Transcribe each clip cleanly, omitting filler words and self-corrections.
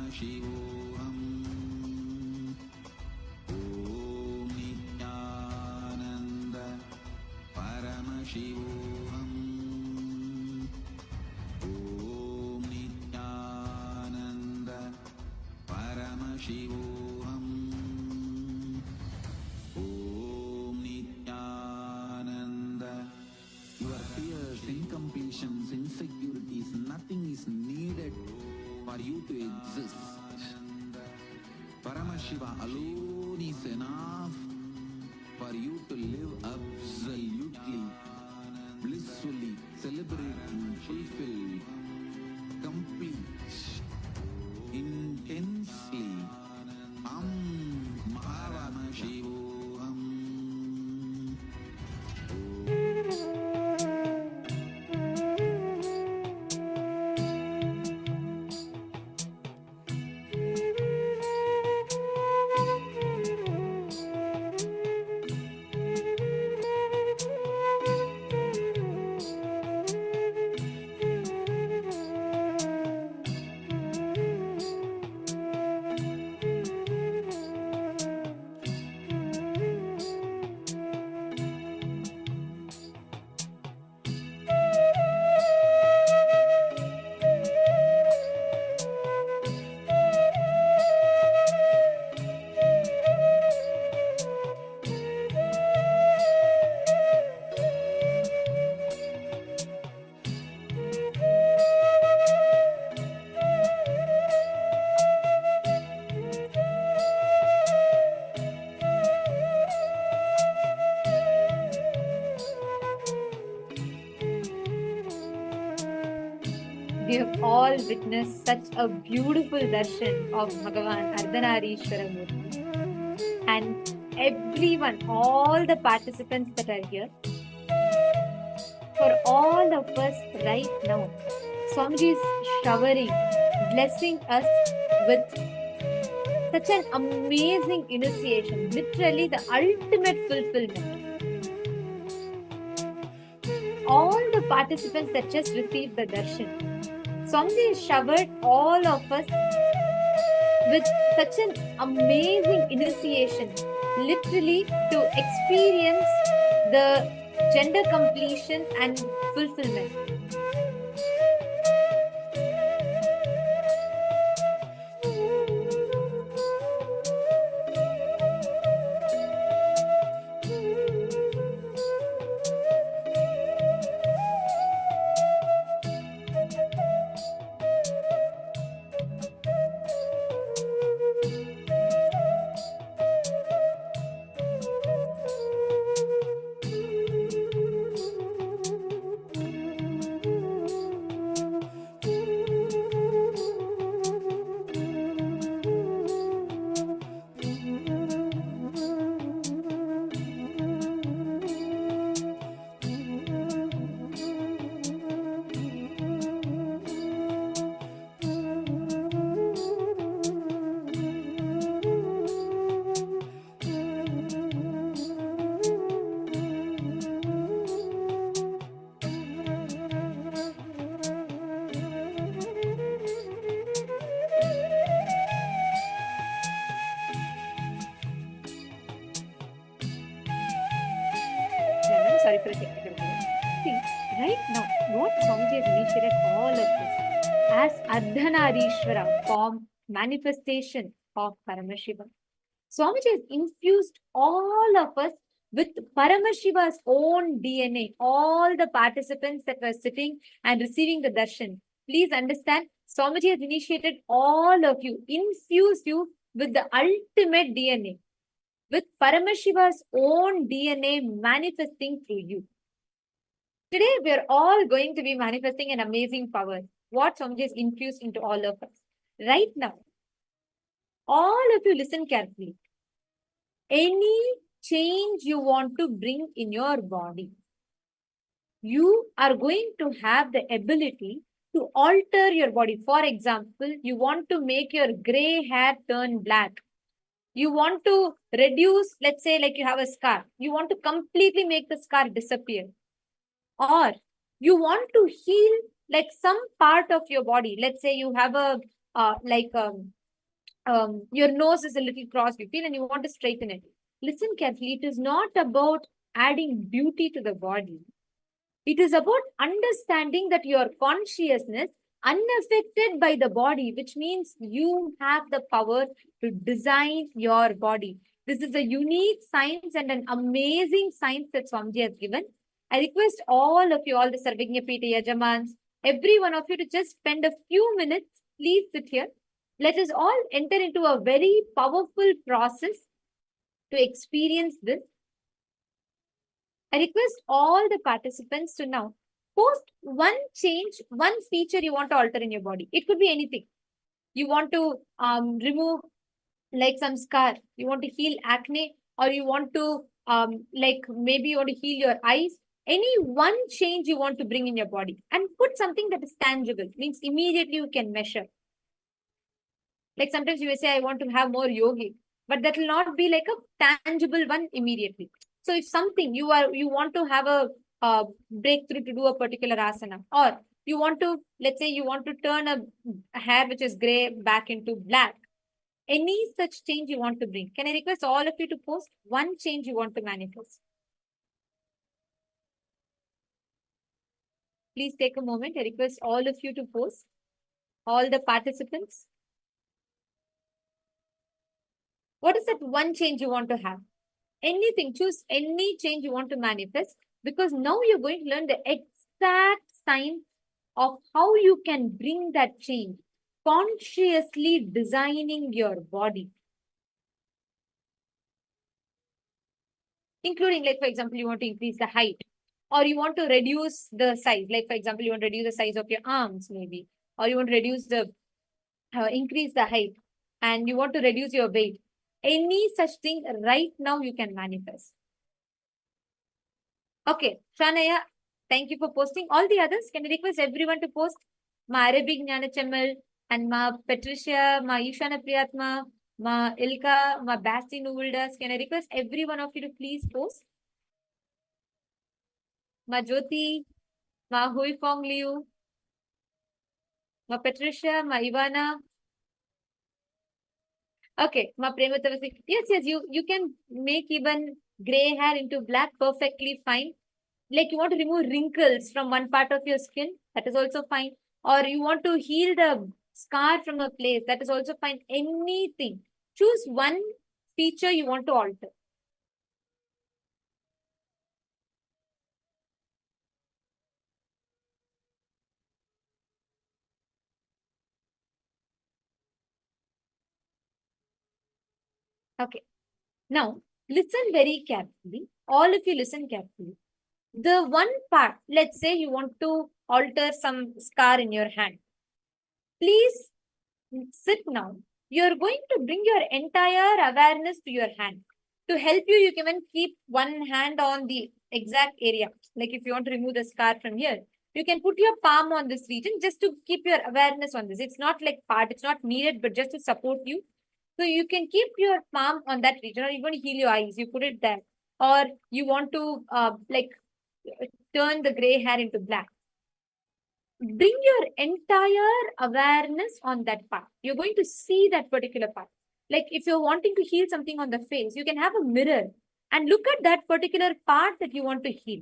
Paramashivoham Om Nithyananda Paramashivoham Om Nithyananda Paramashivoham Om Nithyananda. Your fears, incompletions, insecurities, nothing is needed for you to exist. Paramashiva alone is enough for you to live absolutely, blissfully, celebrating, fulfilled, complete, intensely. Mahavakya. We have all witnessed such a beautiful darshan of Bhagavan Ardhanarishwara Murti. And everyone, all the participants that are here, for all of us right now, Swamiji is showering, blessing us with such an amazing initiation, literally the ultimate fulfillment. All the participants that just received the darshan, Swamiji showered all of us with such an amazing initiation, literally to experience the gender completion and fulfillment. Sorry for the technical problem. See, right now, what Swamiji has initiated all of this as Ardhanarishwara, form, manifestation of Paramashiva. Swamiji has infused all of us with Paramashiva's own DNA. All the participants that were sitting and receiving the darshan, please understand, Swamiji has initiated all of you, infused you with the ultimate DNA, with Paramashiva's own DNA manifesting through you. Today, we are all going to be manifesting an amazing power. What Swamiji has infused into all of us. Right now, all of you listen carefully. Any change you want to bring in your body, you are going to have the ability to alter your body. For example, you want to make your gray hair turn black. You want to reduce, let's say, like you have a scar. You want to completely make the scar disappear. Or you want to heal like some part of your body. Let's say you have a your nose is a little crossed, you feel, and you want to straighten it. Listen carefully. It is not about adding beauty to the body. It is about understanding that your consciousness unaffected by the body, which means you have the power to design your body. This is a unique science and an amazing science that Swamiji has given. I request all of you, all the Sarvajñapita Yajamans, every one of you to just spend a few minutes. Please sit here. Let us all enter into a very powerful process to experience this. I request all the participants to now post one change, one feature you want to alter in your body. It could be anything. You want to remove like some scar, you want to heal acne, or you want to like maybe you want to heal your eyes. Any one change you want to bring in your body, and put something that is tangible, means immediately you can measure. Like sometimes you may say, I want to have more yogic, but that will not be like a tangible one immediately. So if something you want to have a breakthrough to do a particular asana, or you want to, let's say you want to turn a hair which is gray back into black, any such change you want to bring, can I request all of you to post one change you want to manifest? Please take a moment. I request all of you to post, all the participants. What is that one change you want to have? Anything, choose any change you want to manifest, because now you're going to learn the exact science of how you can bring that change, consciously designing your body. Including, like, for example, you want to increase the height, or you want to reduce the size. Like, for example, you want to reduce the size of your arms, maybe, or you want to reduce the, increase the height, and you want to reduce your weight. Any such thing right now you can manifest. Okay, Shanaya, thank you for posting. All the others, can I request everyone to post? Ma Arabic Jnana Chamal, and Ma Patricia, Ma Ishana Priyatma, Ma Ilka, Ma Basti Nuvuldas. Can I request every one of you to please post? Ma Jyoti, Ma Hui Fong Liu, Ma Patricia, Ma Ivana. Okay, Ma Prematavasi. Yes, you can make even gray hair into black, perfectly fine. Like you want to remove wrinkles from one part of your skin, that is also fine. Or you want to heal the scar from a place, that is also fine. Anything. Choose one feature you want to alter. Okay. Now, listen very carefully. All of you listen carefully. The one part, let's say you want to alter some scar in your hand. Please sit now. You're going to bring your entire awareness to your hand. To help you, you can even keep one hand on the exact area. Like if you want to remove the scar from here, you can put your palm on this region just to keep your awareness on this. It's not like part, it's not needed, but just to support you. So you can keep your palm on that region, or you want to heal your eyes, you put it there. Or you want to turn the gray hair into black. Bring your entire awareness on that part. You're going to see that particular part. Like if you're wanting to heal something on the face, you can have a mirror and look at that particular part that you want to heal.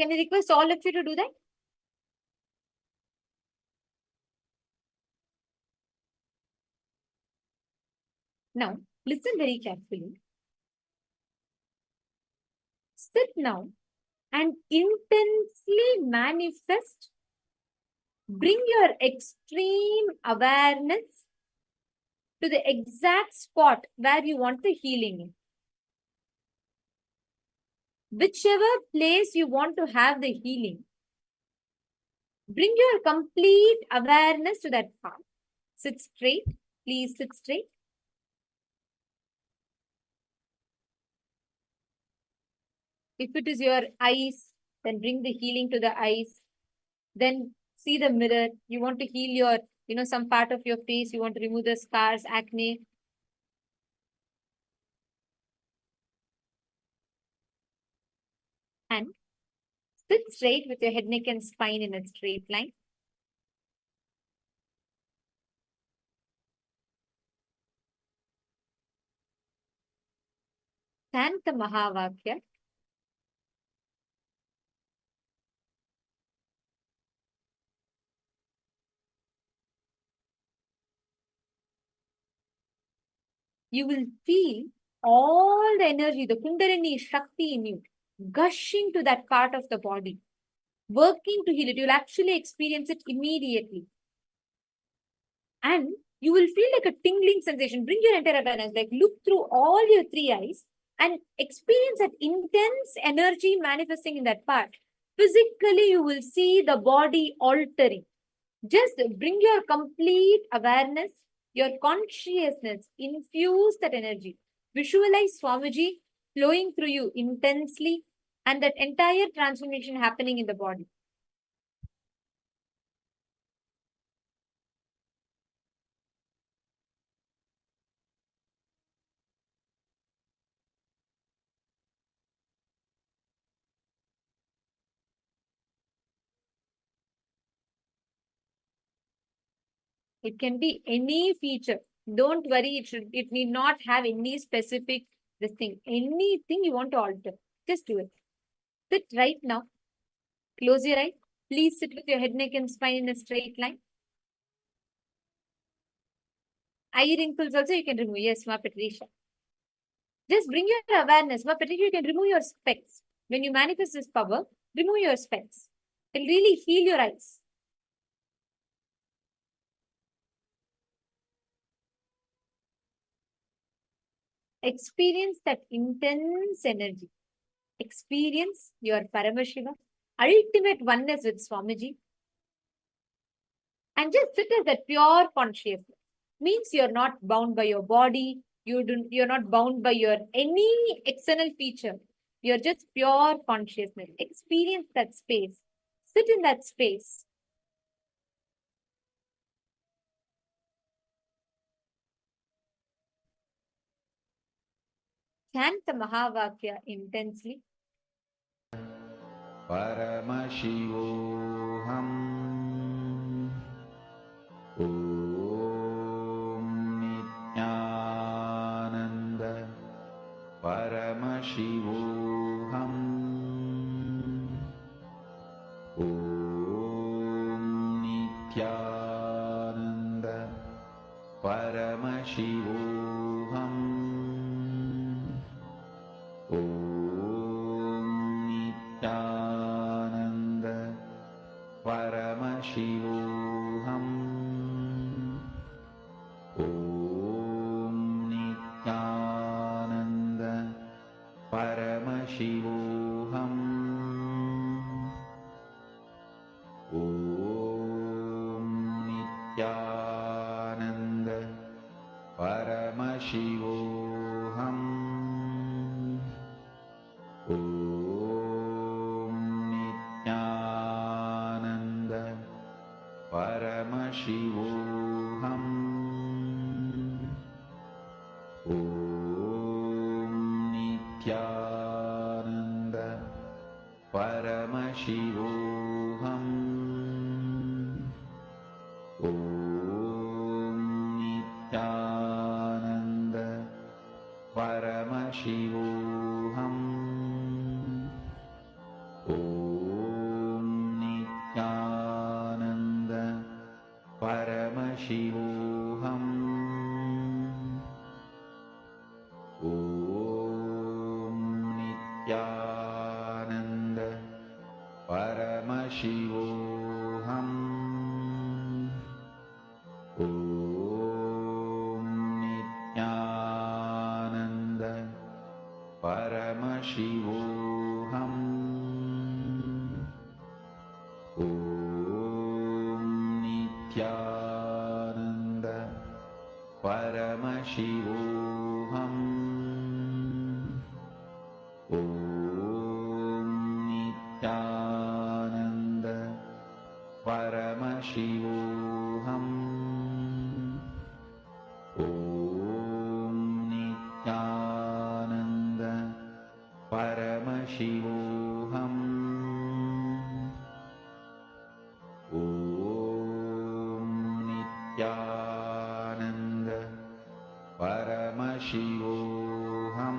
Can I request all of you to do that? Now, listen very carefully. Sit now and intensely manifest. Bring your extreme awareness to the exact spot where you want the healing. Whichever place you want to have the healing, bring your complete awareness to that part. Sit straight. Please sit straight. If it is your eyes, then bring the healing to the eyes. Then see the mirror. You want to heal your, some part of your face. You want to remove the scars, acne. And sit straight with your head, neck, and spine in a straight line. Chant the Mahavakya. You will feel all the energy, the Kundalini Shakti in you, gushing to that part of the body, working to heal it. You'll actually experience it immediately. And you will feel like a tingling sensation. Bring your entire awareness, like look through all your three eyes and experience that intense energy manifesting in that part. Physically, you will see the body altering. Just bring your complete awareness, your consciousness, infuse that energy. Visualize Swamiji flowing through you intensely and that entire transformation happening in the body. It can be any feature. Don't worry, it need not have any specific this thing. Anything you want to alter, just do it. Sit right now. Close your eyes. Please sit with your head, neck, and spine in a straight line. Eye wrinkles also you can remove. Yes, Ma Patricia. Just bring your awareness. Ma Patricia, you can remove your specs. When you manifest this power, remove your specs. It'll really heal your eyes. Experience that intense energy. Experience your Paramashiva, ultimate oneness with Swamiji. And just sit as that pure consciousness. Means you're not bound by your body. You're not bound by your any external feature. You're just pure consciousness. Experience that space. Sit in that space. Chant the Mahavakya intensely. Paramashivoham Om Nithyananda Paramashivoham Om Nithyananda Paramashivoham Om Nithyananda Paramashivoham Om Nithyananda Paramashivoham Om Nithyananda Paramashivoham Om Nithyananda Paramashivoham Om Nithyananda Paramashivoham Om Nithyananda Paramashivoham Om Nithyananda Paramashivoham Om Nithyananda Paramashivoham Om Nithyananda Paramashivoham Om Nithyananda Paramashivoham Om Nithyananda Paramashivoham Om Nithyananda Paramashivoham Om Nithyananda Paramashivoham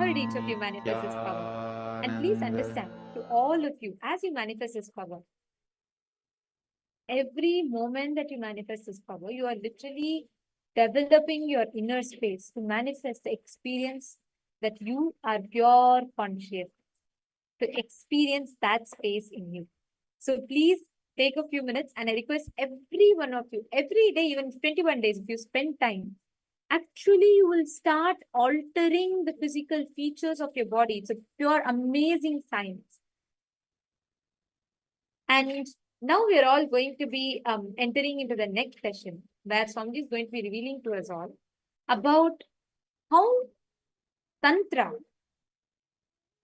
heard each of you manifest this power. And please understand, to all of you, as you manifest this power, every moment that you manifest this power, you are literally developing your inner space to manifest the experience that you are pure conscious, to experience that space in you. So please take a few minutes, and I request every one of you, every day, even 21 days, if you spend time, actually you will start altering the physical features of your body. It's a pure amazing science. And now we are all going to be entering into the next session, where Swamiji is going to be revealing to us all about how Tantra,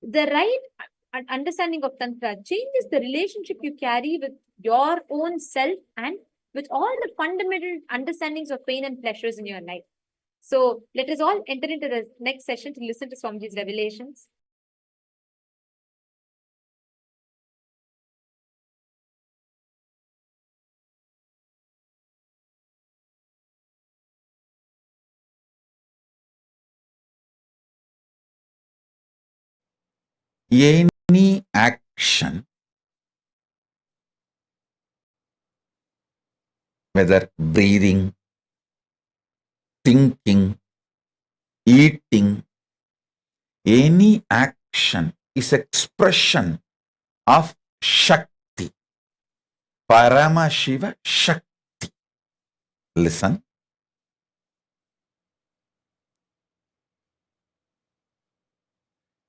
the right understanding of Tantra, changes the relationship you carry with your own self and with all the fundamental understandings of pain and pleasures in your life. So let us all enter into the next session to listen to Swamiji's revelations. Any action, whether breathing, thinking, eating, any action is expression of Shakti. Paramashiva Shakti. Listen.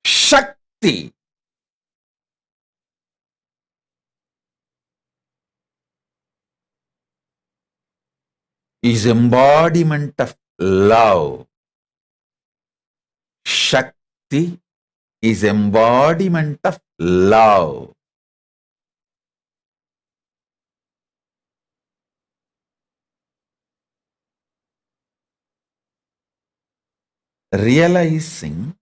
Shakti is embodiment of love. Shakti is embodiment of love. Realizing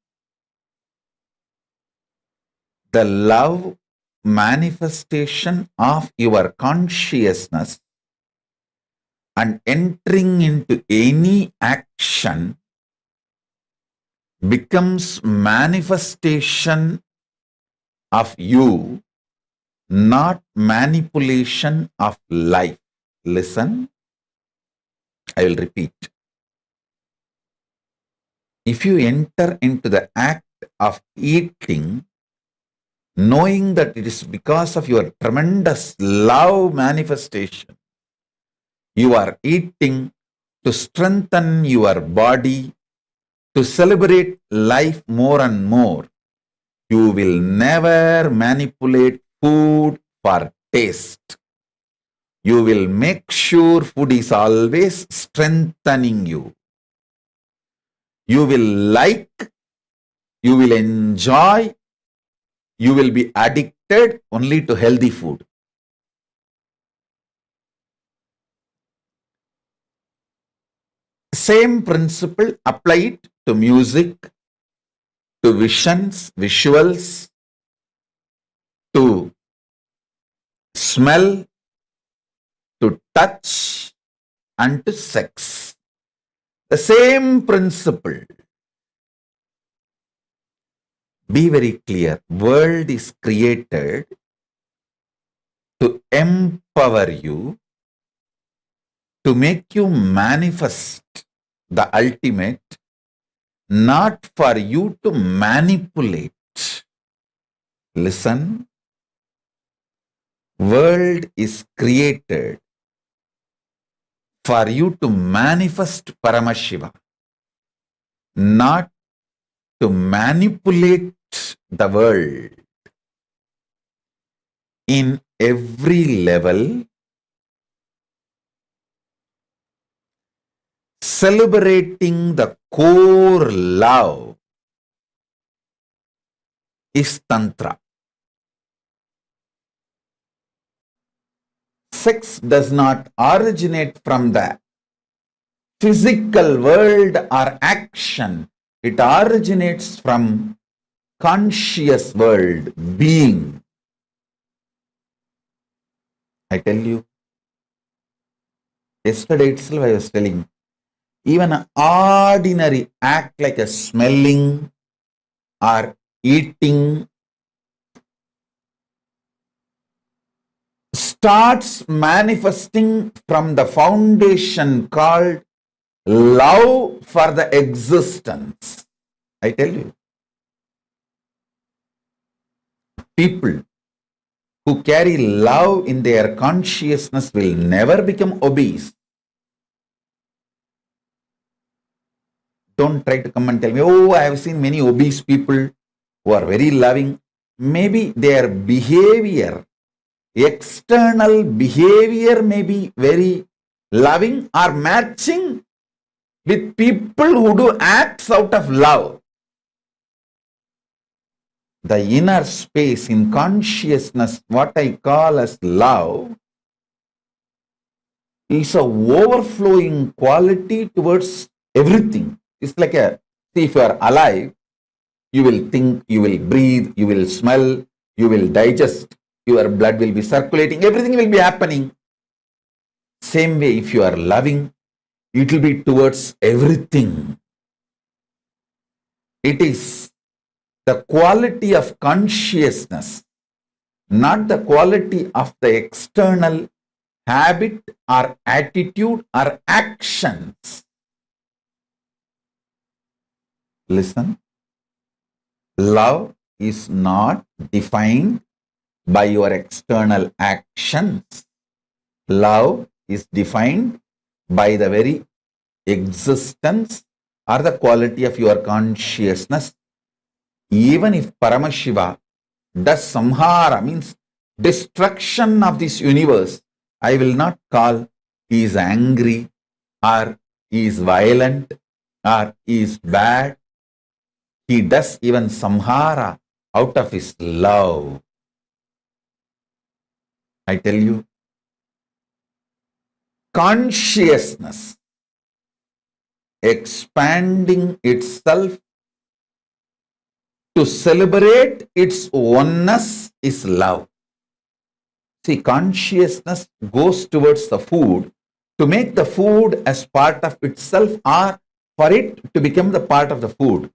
the love manifestation of your consciousness and entering into any action becomes manifestation of you, not manipulation of life. Listen, I will repeat. If you enter into the act of eating, knowing that it is because of your tremendous love manifestation, you are eating to strengthen your body, to celebrate life more and more. You will never manipulate food for taste. You will make sure food is always strengthening you. You will like, you will enjoy, you will be addicted only to healthy food. Same principle, apply it to music, to visions, visuals, to smell, to touch, and to sex. The same principle. Be very clear. World is created to empower you, to make you manifest the ultimate, not for you to manipulate. Listen. World is created for you to manifest Paramashiva, not to manipulate the world. In every level, celebrating the core love is Tantra. Sex does not originate from the physical world or action. It originates from conscious world, being. I tell you, yesterday itself I was telling, even an ordinary act like a smelling, or eating starts manifesting from the foundation called love for the existence. I tell you, people who carry love in their consciousness will never become obese. Don't try to come and tell me, oh, I have seen many obese people who are very loving. Maybe their behavior, external behavior may be very loving or matching with people who do acts out of love. The inner space in consciousness, what I call as love, is a overflowing quality towards everything. It's like see, if you are alive, you will think, you will breathe, you will smell, you will digest, your blood will be circulating, everything will be happening. Same way, if you are loving, it will be towards everything. It is the quality of consciousness, not the quality of the external habit or attitude or actions. Listen, love is not defined by your external actions. Love is defined by the very existence or the quality of your consciousness. Even if Paramashiva does samhara, means destruction of this universe, I will not call he is angry or he is violent or he is bad. He does even samhara out of his love. I tell you, consciousness expanding itself to celebrate its oneness is love. See, consciousness goes towards the food to make the food as part of itself or for it to become the part of the food.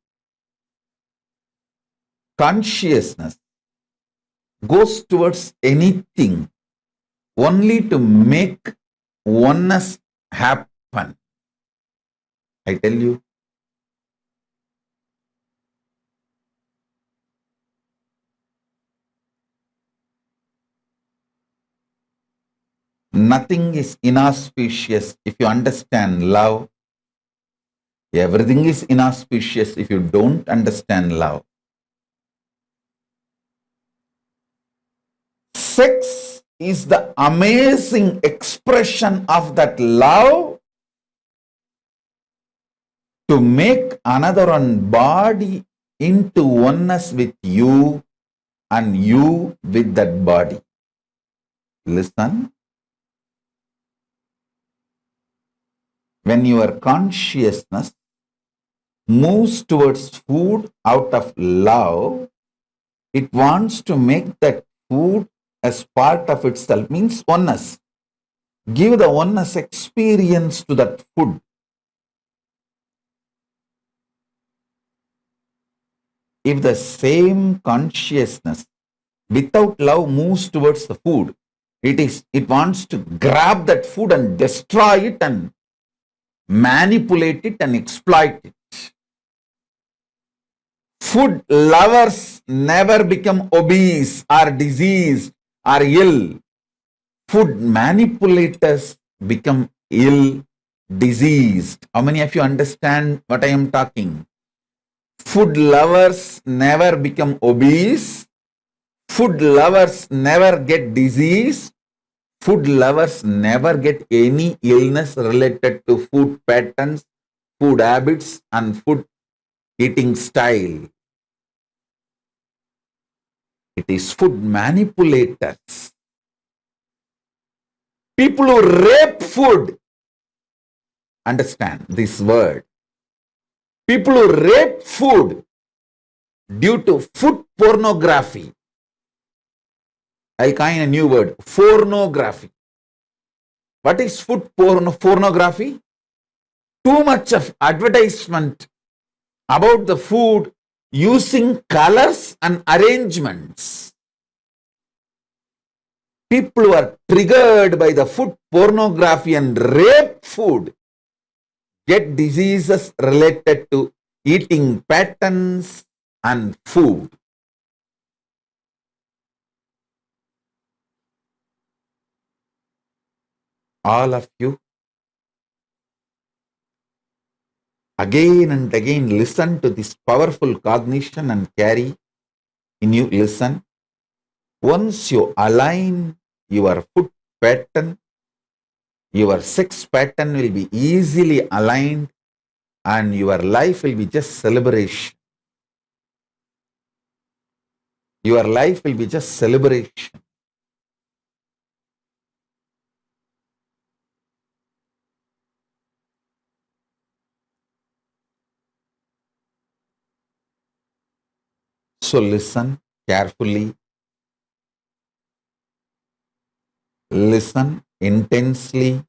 Consciousness goes towards anything only to make oneness happen. I tell you, nothing is inauspicious if you understand love. Everything is inauspicious if you don't understand love. Sex is the amazing expression of that love to make another one body into oneness with you and you with that body. Listen. When your consciousness moves towards food out of love, it wants to make that food as part of itself, means oneness. Give the oneness experience to that food. If the same consciousness without love moves towards the food, it wants to grab that food and destroy it and manipulate it and exploit it. Food lovers never become obese or diseased or ill. Food manipulators become ill, diseased. How many of you understand what I am talking? Food lovers never become obese. Food lovers never get disease. Food lovers never get any illness related to food patterns, food habits, and food eating style. It is food manipulators. People who rape food. Understand this word. People who rape food due to food pornography. I'll coin a new word, pornography. What is food pornography? Too much of advertisement about the food using colors and arrangements. People who are triggered by the food pornography and rape food get diseases related to eating patterns and food. All of you, again and again, listen to this powerful cognition and carry in you. Listen. Once you align your food pattern, your sex pattern will be easily aligned and your life will be just celebration. Your life will be just celebration. So listen carefully, listen intensely,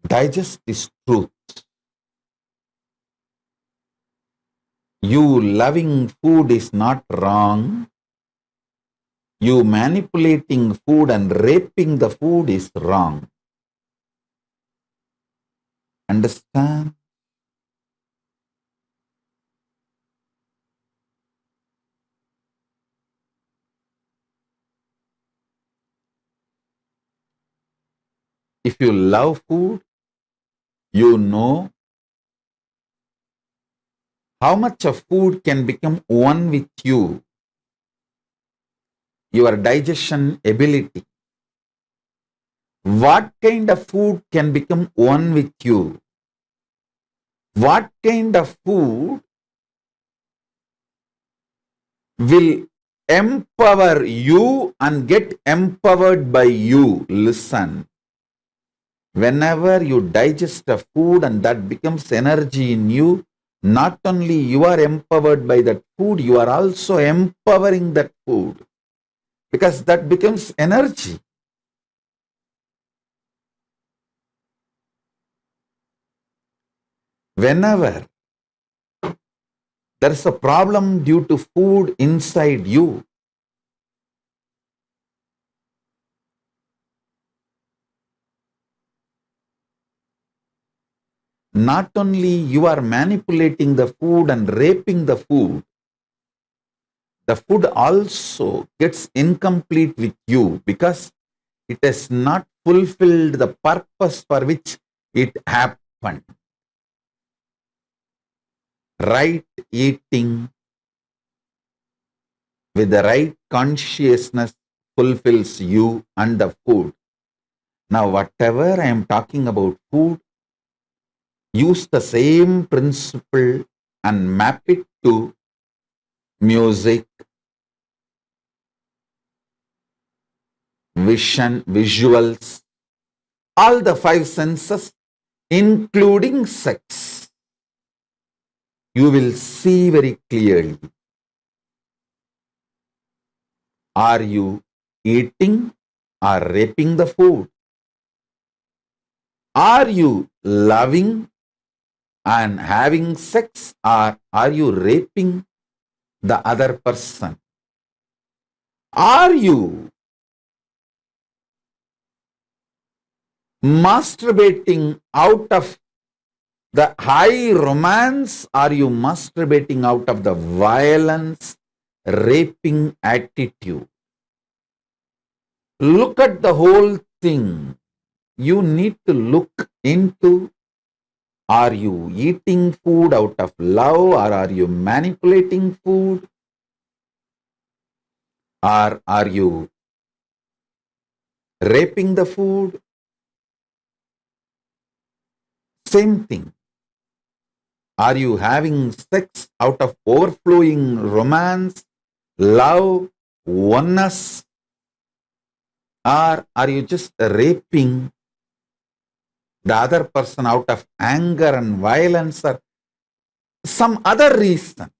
digest this truth. You loving food is not wrong. You manipulating food and raping the food is wrong. Understand? If you love food, you know how much of food can become one with you, your digestion ability. What kind of food can become one with you? What kind of food will empower you and get empowered by you? Listen. Whenever you digest a food and that becomes energy in you, not only you are empowered by that food, you are also empowering that food because that becomes energy. Whenever there is a problem due to food inside you, not only you are manipulating the food and raping the food also gets incomplete with you because it has not fulfilled the purpose for which it happened. Right eating with the right consciousness fulfills you and the food. Now, whatever I am talking about food, use the same principle and map it to music, vision, visuals, all the five senses, including sex. You will see very clearly. Are you eating or raping the food? Are you loving and having sex, or are you raping the other person? Are you masturbating out of the high romance? Are you masturbating out of the violence, raping attitude? Look at the whole thing. You need to look into, are you eating food out of love, or are you manipulating food? Or are you raping the food? Same thing. Are you having sex out of overflowing romance, love, oneness? Or are you just raping the other person out of anger and violence or some other reason?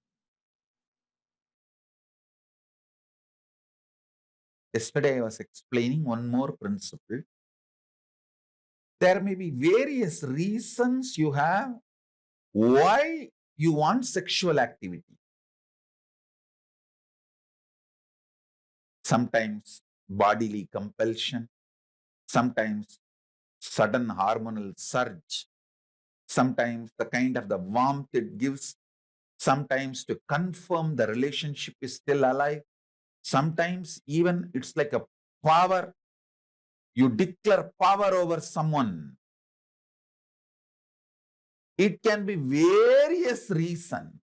Yesterday I was explaining one more principle. There may be various reasons you have why you want sexual activity. Sometimes bodily compulsion, sometimes sudden hormonal surge, sometimes the kind of the warmth it gives, sometimes to confirm the relationship is still alive, sometimes even it's like a power. You declare power over someone. It can be various reasons.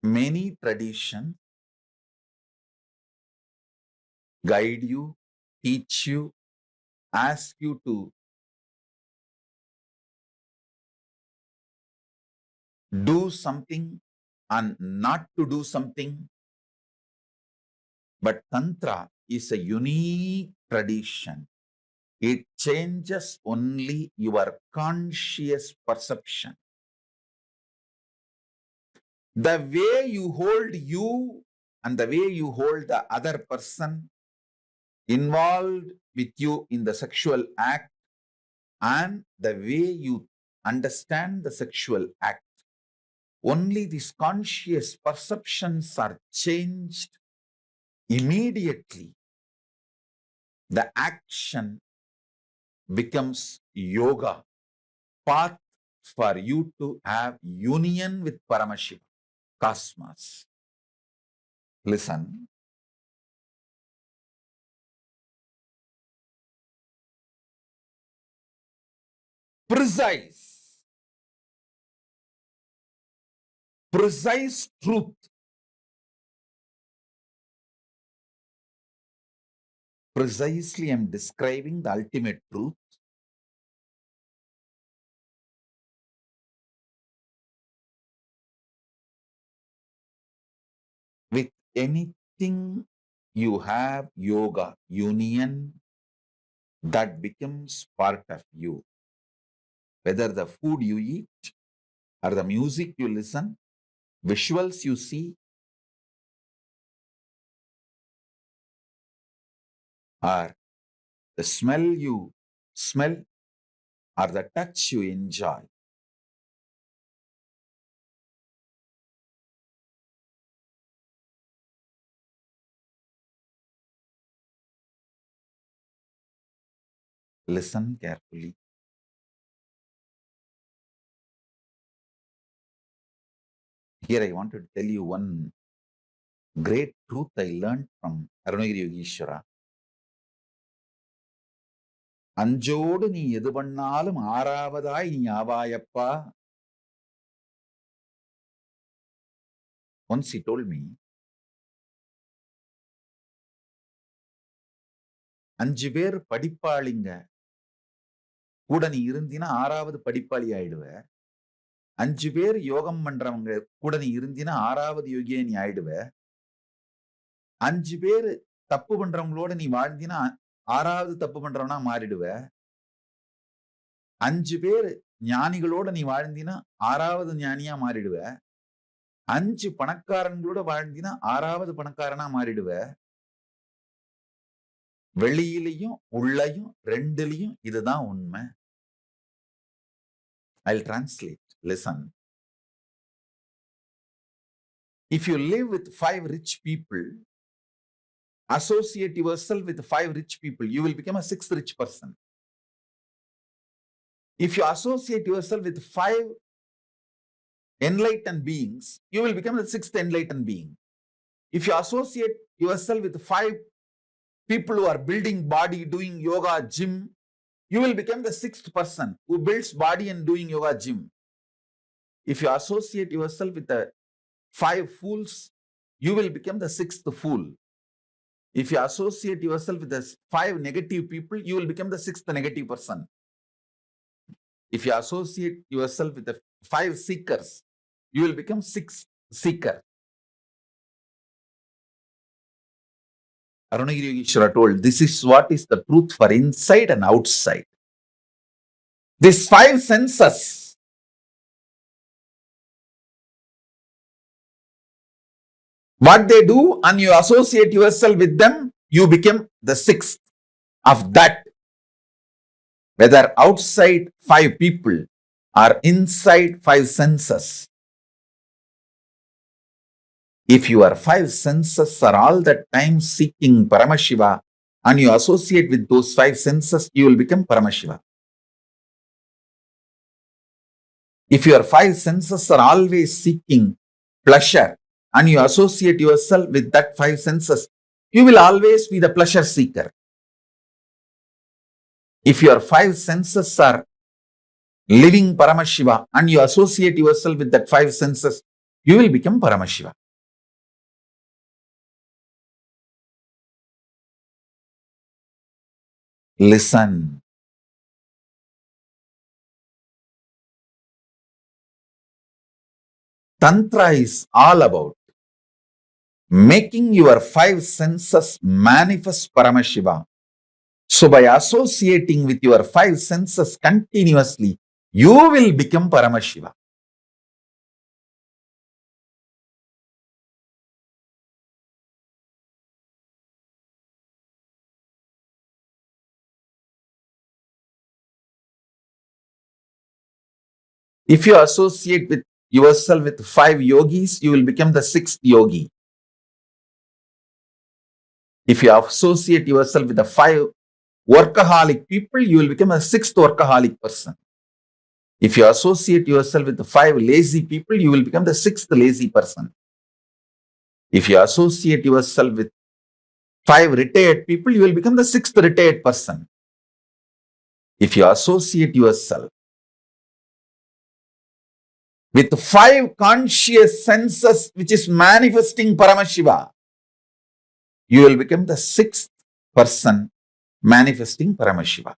Many traditions guide you, teach you, ask you to do something and not to do something. But Tantra is a unique tradition. It changes only your conscious perception. The way you hold you and the way you hold the other person involved with you in the sexual act and the way you understand the sexual act. Only these conscious perceptions are changed immediately. The action becomes yoga, path for you to have union with Paramashiva, cosmos. Listen. Precise truth. Precisely, I'm describing the ultimate truth. With anything you have yoga, union, that becomes part of you. Whether the food you eat, or the music you listen, visuals you see, or the smell you smell, or the touch you enjoy. Listen carefully. Here I want to tell you one great truth I learned from Arunagiri Yogeshwara. அஞ்சோடு நீ எது பண்ணாலும் ஆறாவதாய் நீ ஆவாயப்பா. Once he told me, 5 பேர் படிப்பாளிங்க கூட நீ இருந்தினா 6வது படிப்பாளி ஆயிடுவ. 5 பேர் யோகம் பண்றவங்க கூட நீ இருந்தினா 6வது யோகியா நீ ஆயிடுவ. 5 பேர் தப்பு பண்றவங்களோட நீ வாழ்ந்தினா 6வது தப்பு பண்றவனா மாறிடுவ. 5 பேர் ஞானிகளோட நீ வாழ்ந்தினா 6வது ஞானியா மாறிடுவ. 5 பணக்காரங்களோட வாழ்ந்தினா 6வது பணக்காரனா மாறிடுவ. வெளியிலையும் உள்ளையும் ரெண்டுலையும் இதுதான் உண்மை. I'll translate. Listen. If you live with 5 rich people, associate yourself with 5 rich people, you will become a 6th rich person. If you associate yourself with 5 enlightened beings, you will become the 6th enlightened being. If you associate yourself with 5 people who are building body, doing yoga, gym, you will become the 6th person who builds body and doing yoga, gym. If you associate yourself with the 5 fools, you will become the 6th fool. If you associate yourself with the 5 negative people, you will become the 6th negative person. If you associate yourself with the 5 seekers, you will become 6th seeker. Arunagiri Yogeshwara told, this is what is the truth for inside and outside. These 5 senses, What they do and you associate yourself with them, you become the sixth of that. Whether outside 5 people or inside 5 senses. If your 5 senses are all the time seeking Paramashiva and you associate with those 5 senses, you will become Paramashiva. If your 5 senses are always seeking pleasure and you associate yourself with that 5 senses, you will always be the pleasure seeker. If your 5 senses are living Paramashiva and you associate yourself with that 5 senses, you will become Paramashiva. Listen. Tantra is all about making your 5 senses manifest Paramashiva. So by associating with your 5 senses continuously, you will become Paramashiva. If you associate with yourself with 5 yogis, you will become the 6th yogi. If you associate yourself with the 5 workaholic people, you will become a 6th workaholic person. If you associate yourself with the 5 lazy people, you will become the 6th lazy person. If you associate yourself with 5 retired people, you will become the 6th retired person. If you associate yourself with 5 conscious senses which is manifesting Paramashiva, you will become the 6th person manifesting Paramashiva.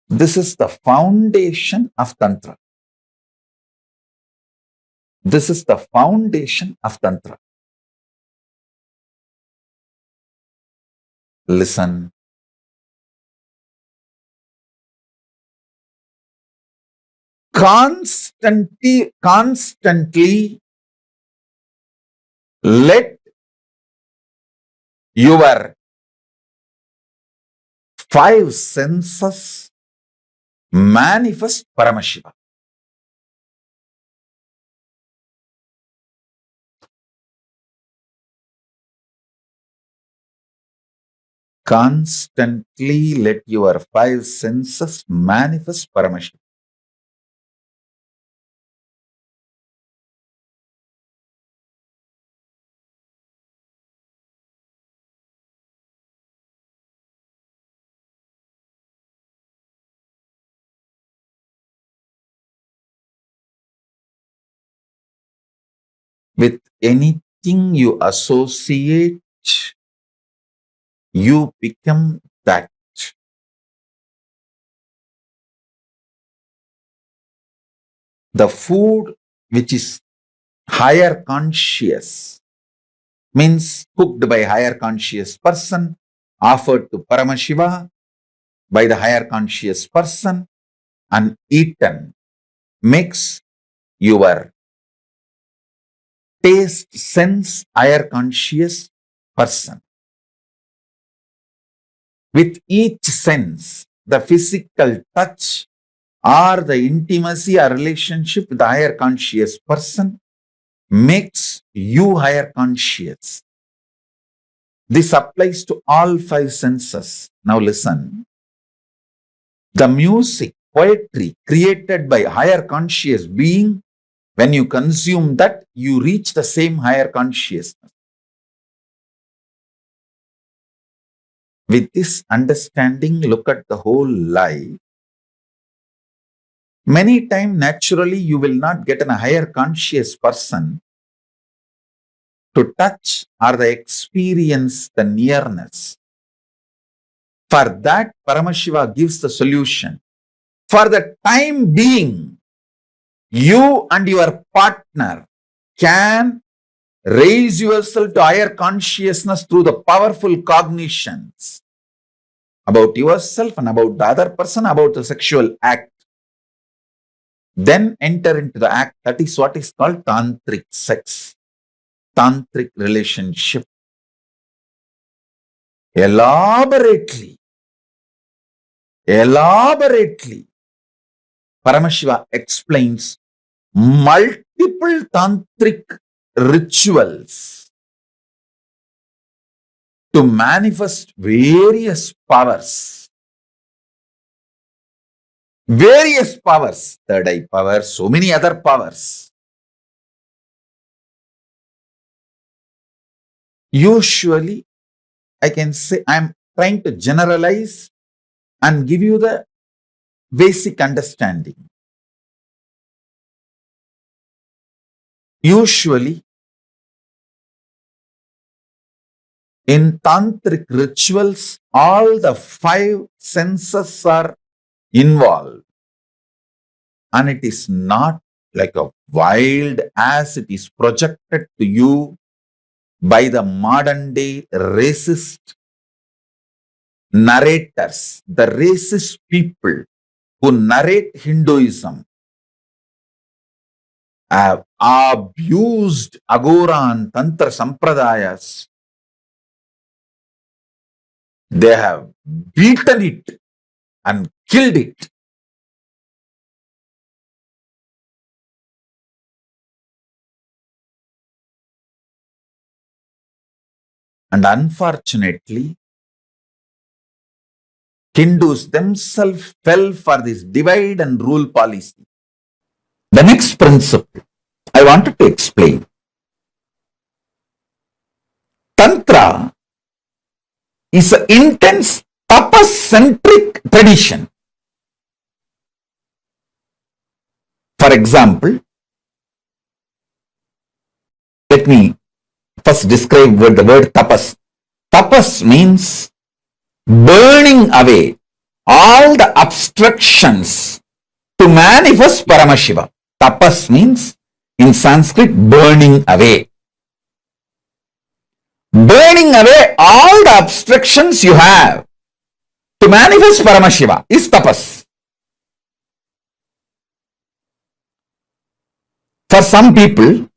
This is the foundation of Tantra. This is the foundation of Tantra. Listen. Constantly let your 5 senses manifest Paramashiva. Constantly let your 5 senses manifest Paramashiva. With anything you associate, you become that. The food which is higher conscious means cooked by higher conscious person, offered to Paramashiva by the higher conscious person and eaten makes your taste sense higher conscious person. With each sense, the physical touch or the intimacy or relationship with the higher conscious person makes you higher conscious. This applies to all 5 senses. Now listen. The music, poetry created by higher conscious being, when you consume that, you reach the same higher consciousness. With this understanding, look at the whole life. Many times, naturally, you will not get a higher conscious person to touch or the experience the nearness. For that, Paramashiva gives the solution. For the time being, you and your partner can raise yourself to higher consciousness through the powerful cognitions about yourself and about the other person, about the sexual act. then enter into the act. That is what is called tantric sex, tantric relationship. Elaborately, Paramashiva explains multiple tantric rituals to manifest various powers. Various powers, third eye power, so many other powers. Usually, I can say, I'm trying to generalize and give you the basic understanding. Usually, in tantric rituals, all the 5 senses are involved. And it is not like a wild as it is projected to you by the modern day racist narrators, the racist people who narrate Hinduism have abused Agora and Tantra Sampradayas. They have beaten it and killed it. And unfortunately, Hindus themselves fell for this divide and rule policy. The next principle I wanted to explain. Tantra is an intense tapas-centric tradition. For example, let me first describe what the word tapas. Tapas means burning away all the obstructions to manifest Paramashiva. Tapas means in Sanskrit burning away. Burning away all the obstructions you have to manifest Paramashiva is tapas. For some people,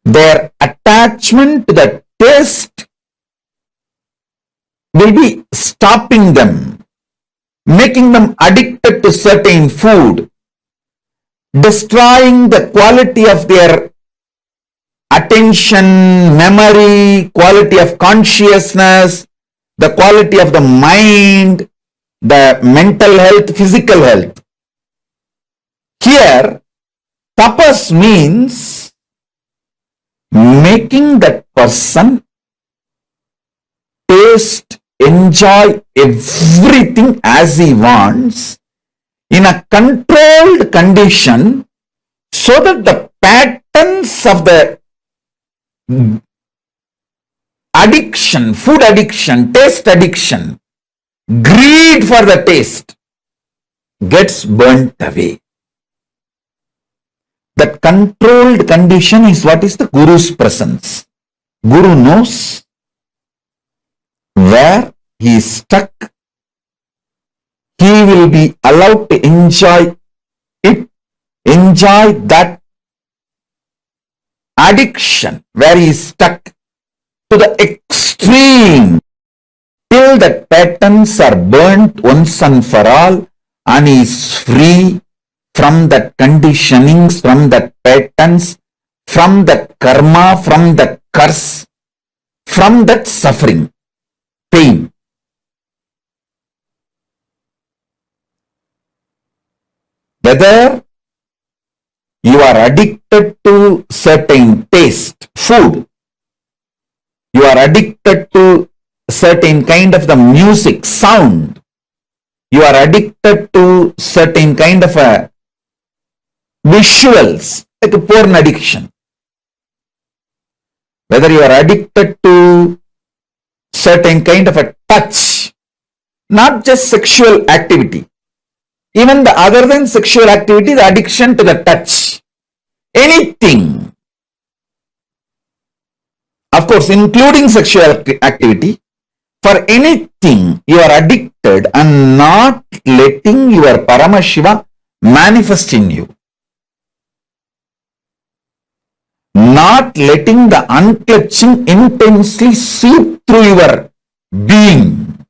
their attachment to the taste will be stopping them, making them addicted to certain food, destroying the quality of their attention, memory, quality of consciousness, the quality of the mind, the mental health, physical health. Here, tapas means making that person taste, enjoy everything as he wants in a controlled condition so that the patterns of the addiction, food addiction, taste addiction, greed for the taste gets burnt away. That controlled condition is what is the Guru's presence. Guru knows where he is stuck. He will be allowed to enjoy it, enjoy that addiction where he is stuck to the extreme till the patterns are burnt once and for all and he is free from that conditionings, from that patterns, from that karma, from that curse, from that suffering, pain. Whether you are addicted to certain taste, food, you are addicted to certain kind of the music, sound, you are addicted to certain kind of a visuals, like a porn addiction. Whether you are addicted to certain kind of a touch, not just sexual activity, even the other than sexual activity, the addiction to the touch, anything, of course, including sexual activity, for anything you are addicted and not letting your Paramashiva manifest in you. Not letting the unclutching intensely seep through your being.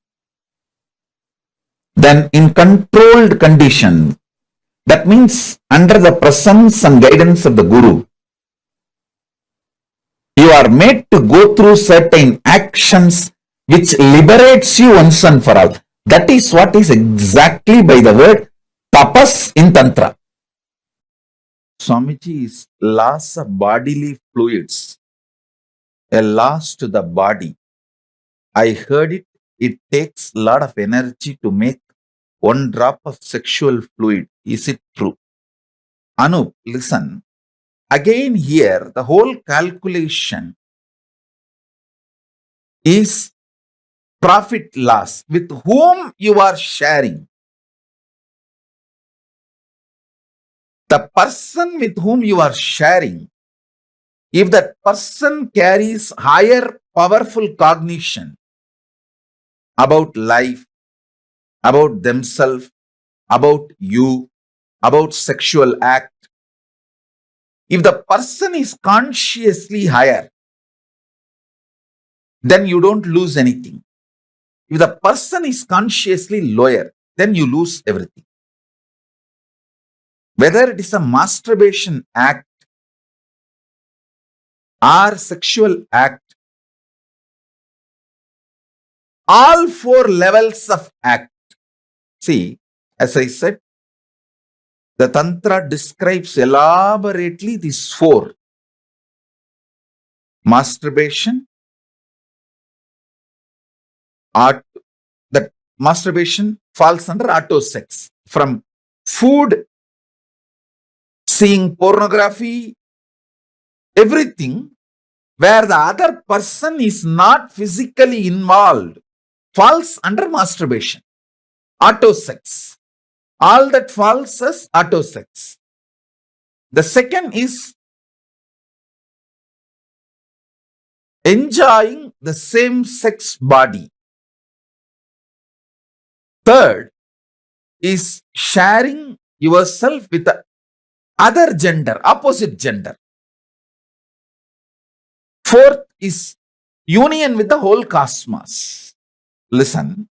Then in controlled conditions, that means under the presence and guidance of the Guru, you are made to go through certain actions which liberates you once and for all. That is what is exactly by the word tapas in Tantra. Swamiji is loss of bodily fluids, a loss to the body. I heard it. It takes a lot of energy to make one drop of sexual fluid. Is it true? Anup, listen. Again here, the whole calculation is profit loss. With whom you are sharing. The person with whom you are sharing, if that person carries higher powerful cognition about life, about themselves, about you, about sexual act, if the person is consciously higher, then you don't lose anything. If the person is consciously lower, then you lose everything. Whether it is a masturbation act or sexual act, all four levels of act. See, as I said, the Tantra describes elaborately these four. Masturbation, art, that masturbation falls under auto sex. From food, seeing pornography, everything where the other person is not physically involved falls under masturbation, auto sex. All that falls as auto sex. The second is enjoying the same sex body. Third is sharing yourself with the other gender, opposite gender. Fourth is union with the whole cosmos. Listen.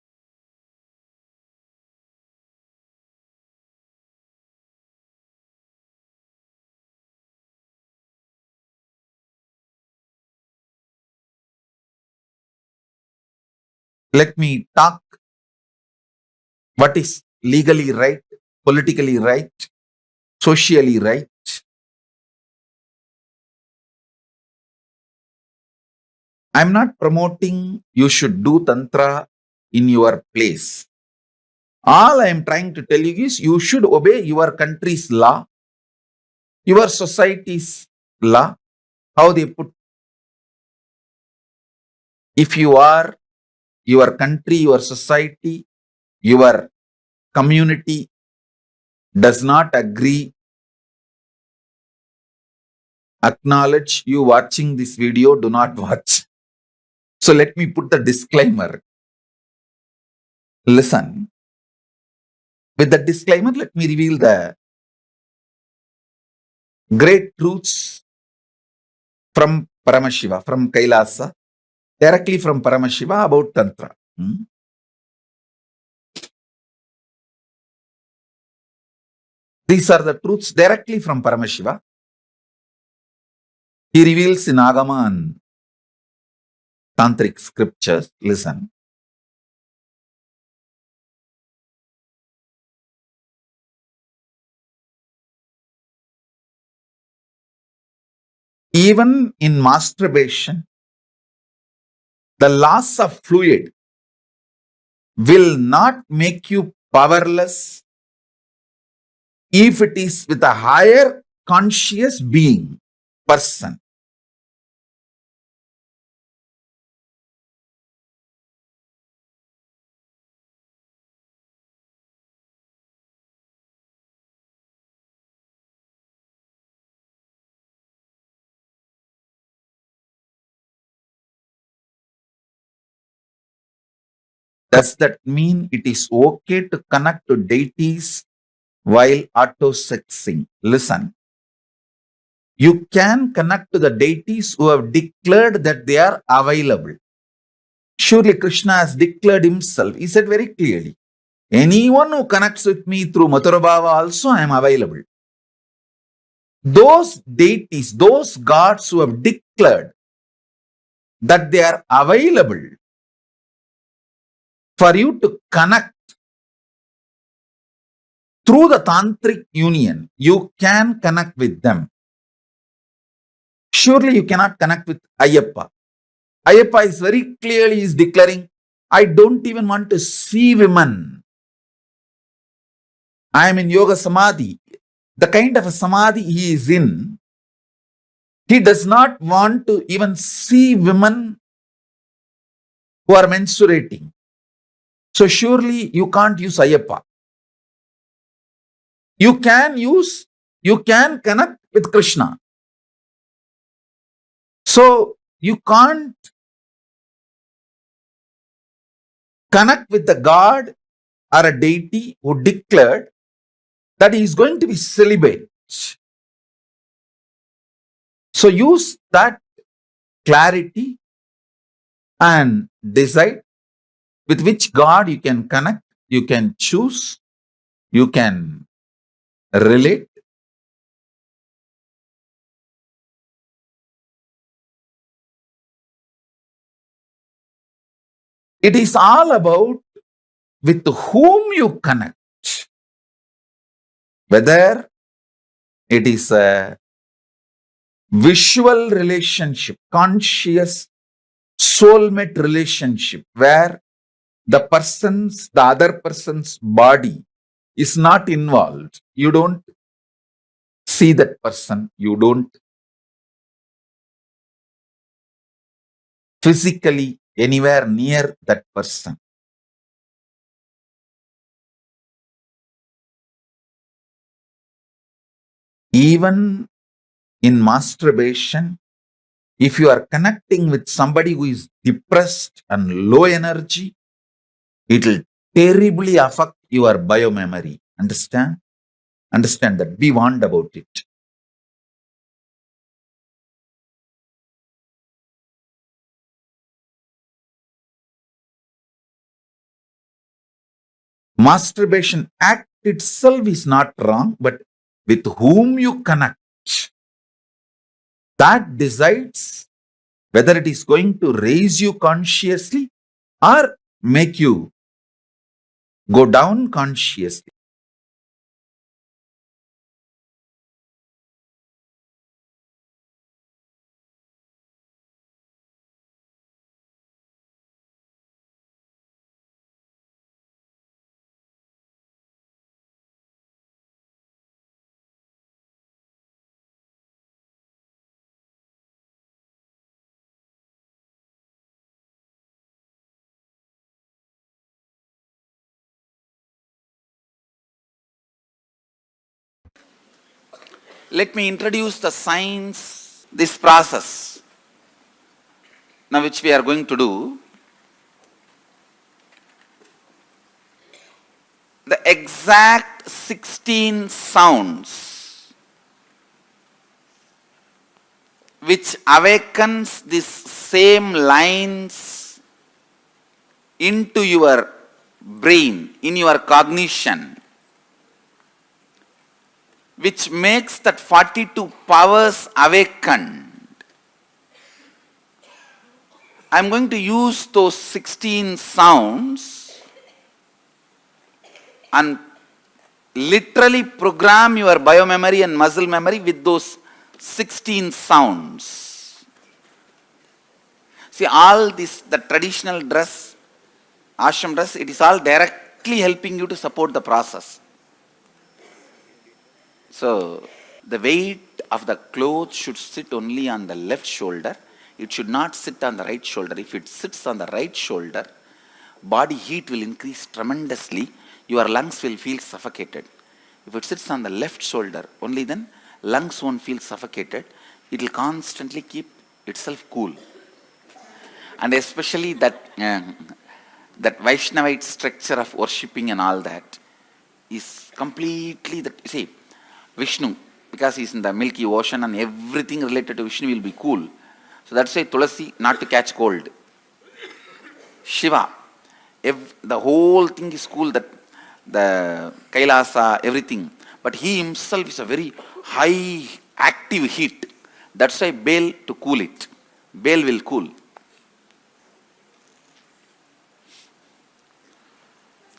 Let me talk what is legally right, politically right, socially right. I'm not promoting you should do Tantra in your place. All I am trying to tell you is you should obey your country's law, your society's law, how they put. If you are, your country, your society, your community does not agree, acknowledge, you watching this video, do not watch. So let me put the disclaimer. Listen. With the disclaimer, let me reveal the great truths from Paramashiva, from Kailasa, directly from Paramashiva about Tantra. These are the truths directly from Paramashiva. He reveals in Agama and Tantric scriptures. Listen. Even in masturbation, the loss of fluid will not make you powerless if it is with a higher conscious being, person. Does that mean it is okay to connect to deities while auto-sexing? Listen, you can connect to the deities who have declared that they are available. Surely Krishna has declared himself. He said very clearly, anyone who connects with me through Mathurabhava also, I am available. Those deities, those gods who have declared that they are available for you to connect through the Tantric union, you can connect with them. Surely you cannot connect with Ayyappa. Ayyappa is very clearly is declaring, I don't even want to see women. I am in yoga samadhi. The kind of a samadhi he is in, he does not want to even see women who are menstruating. So surely you can't use Ayyappa. You can connect with Krishna. So you can't connect with the God or a deity who declared that he is going to be celibate. So use that clarity and decide with which God you can connect, you can choose, you can relate. It is all about with whom you connect. Whether it is a visual relationship, conscious soulmate relationship, where the other person's body is not involved. You don't see that person. You don't physically anywhere near that person. Even in masturbation, if you are connecting with somebody who is depressed and low energy, it will terribly affect your biomemory. Understand? Understand that. Be warned about it. Masturbation act itself is not wrong, but with whom you connect, that decides whether it is going to raise you consciously or make you go down consciously. Let me introduce the science, this process, now which we are going to do. The exact 16 sounds which awakens these same lines into your brain, in your cognition, which makes that 42 powers awakened. I'm going to use those 16 sounds and literally program your biomemory and muscle memory with those 16 sounds. See, all this, the traditional dress, ashram dress, it is all directly helping you to support the process. So, the weight of the clothes should sit only on the left shoulder. It should not sit on the right shoulder. If it sits on the right shoulder, body heat will increase tremendously. Your lungs will feel suffocated. If it sits on the left shoulder, only then lungs won't feel suffocated. It will constantly keep itself cool. And especially that that Vaishnavite structure of worshipping and all that is completely that. See, Vishnu, because he's in the Milky Ocean and everything related to Vishnu will be cool. So that's why Tulasi, not to catch cold. Shiva, the whole thing is cool, that the Kailasa, everything. But he himself is a very high active heat. That's why Baal to cool it. Baal will cool.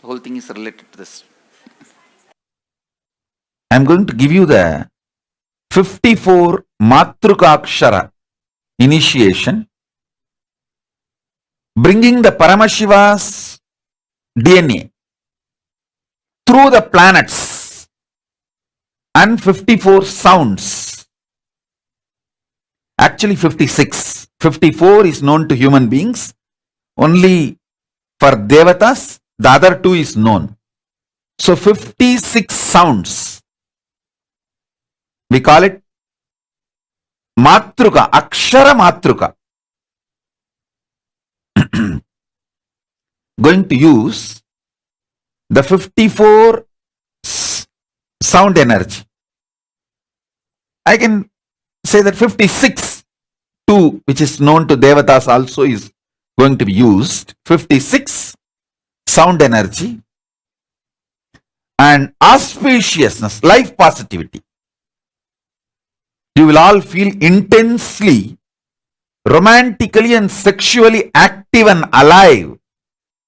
The whole thing is related to this. I am going to give you the 54 Matrukakshara initiation, bringing the Paramashiva's DNA through the planets and 54 sounds. Actually 56. 54 is known to human beings. Only for Devatas, the other two is known. So 56 sounds. We call it Matruka, Akshara Matruka. Going to use the 54 sound energy. I can say that 56, 2, which is known to Devatas, also is going to be used. 56 sound energy and auspiciousness, life positivity. You will all feel intensely, romantically and sexually active and alive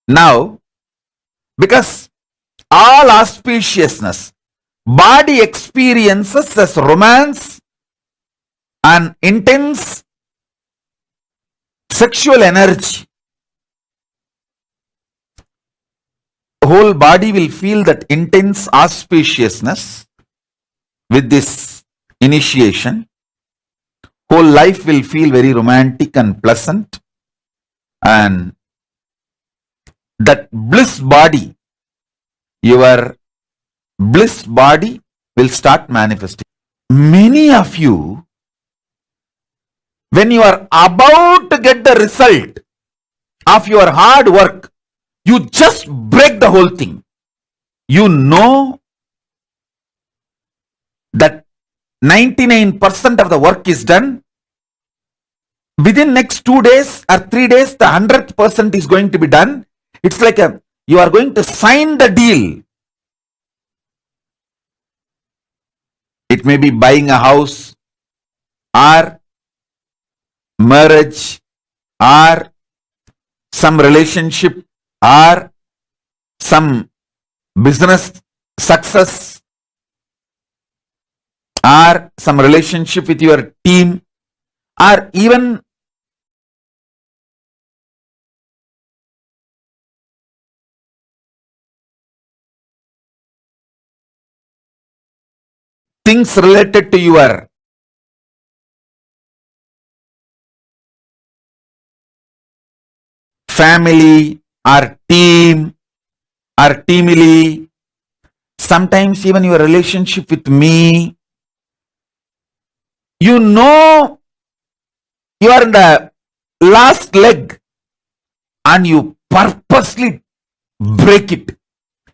now, because all auspiciousness, body experiences as romance and intense sexual energy. The whole body will feel that intense auspiciousness with this initiation. Whole life will feel very romantic and pleasant, and that bliss body, your bliss body will start manifesting. Many of you, when you are about to get the result of your hard work, you just break the whole thing. You know that 99% of the work is done. Within next 2 days or 3 days, the 100% is going to be done. It's like you are going to sign the deal. It may be buying a house or marriage or some relationship or some business success or some relationship with your team, or even things related to your family or team or teamily, sometimes even your relationship with me. You know you are in the last leg and you purposely break it.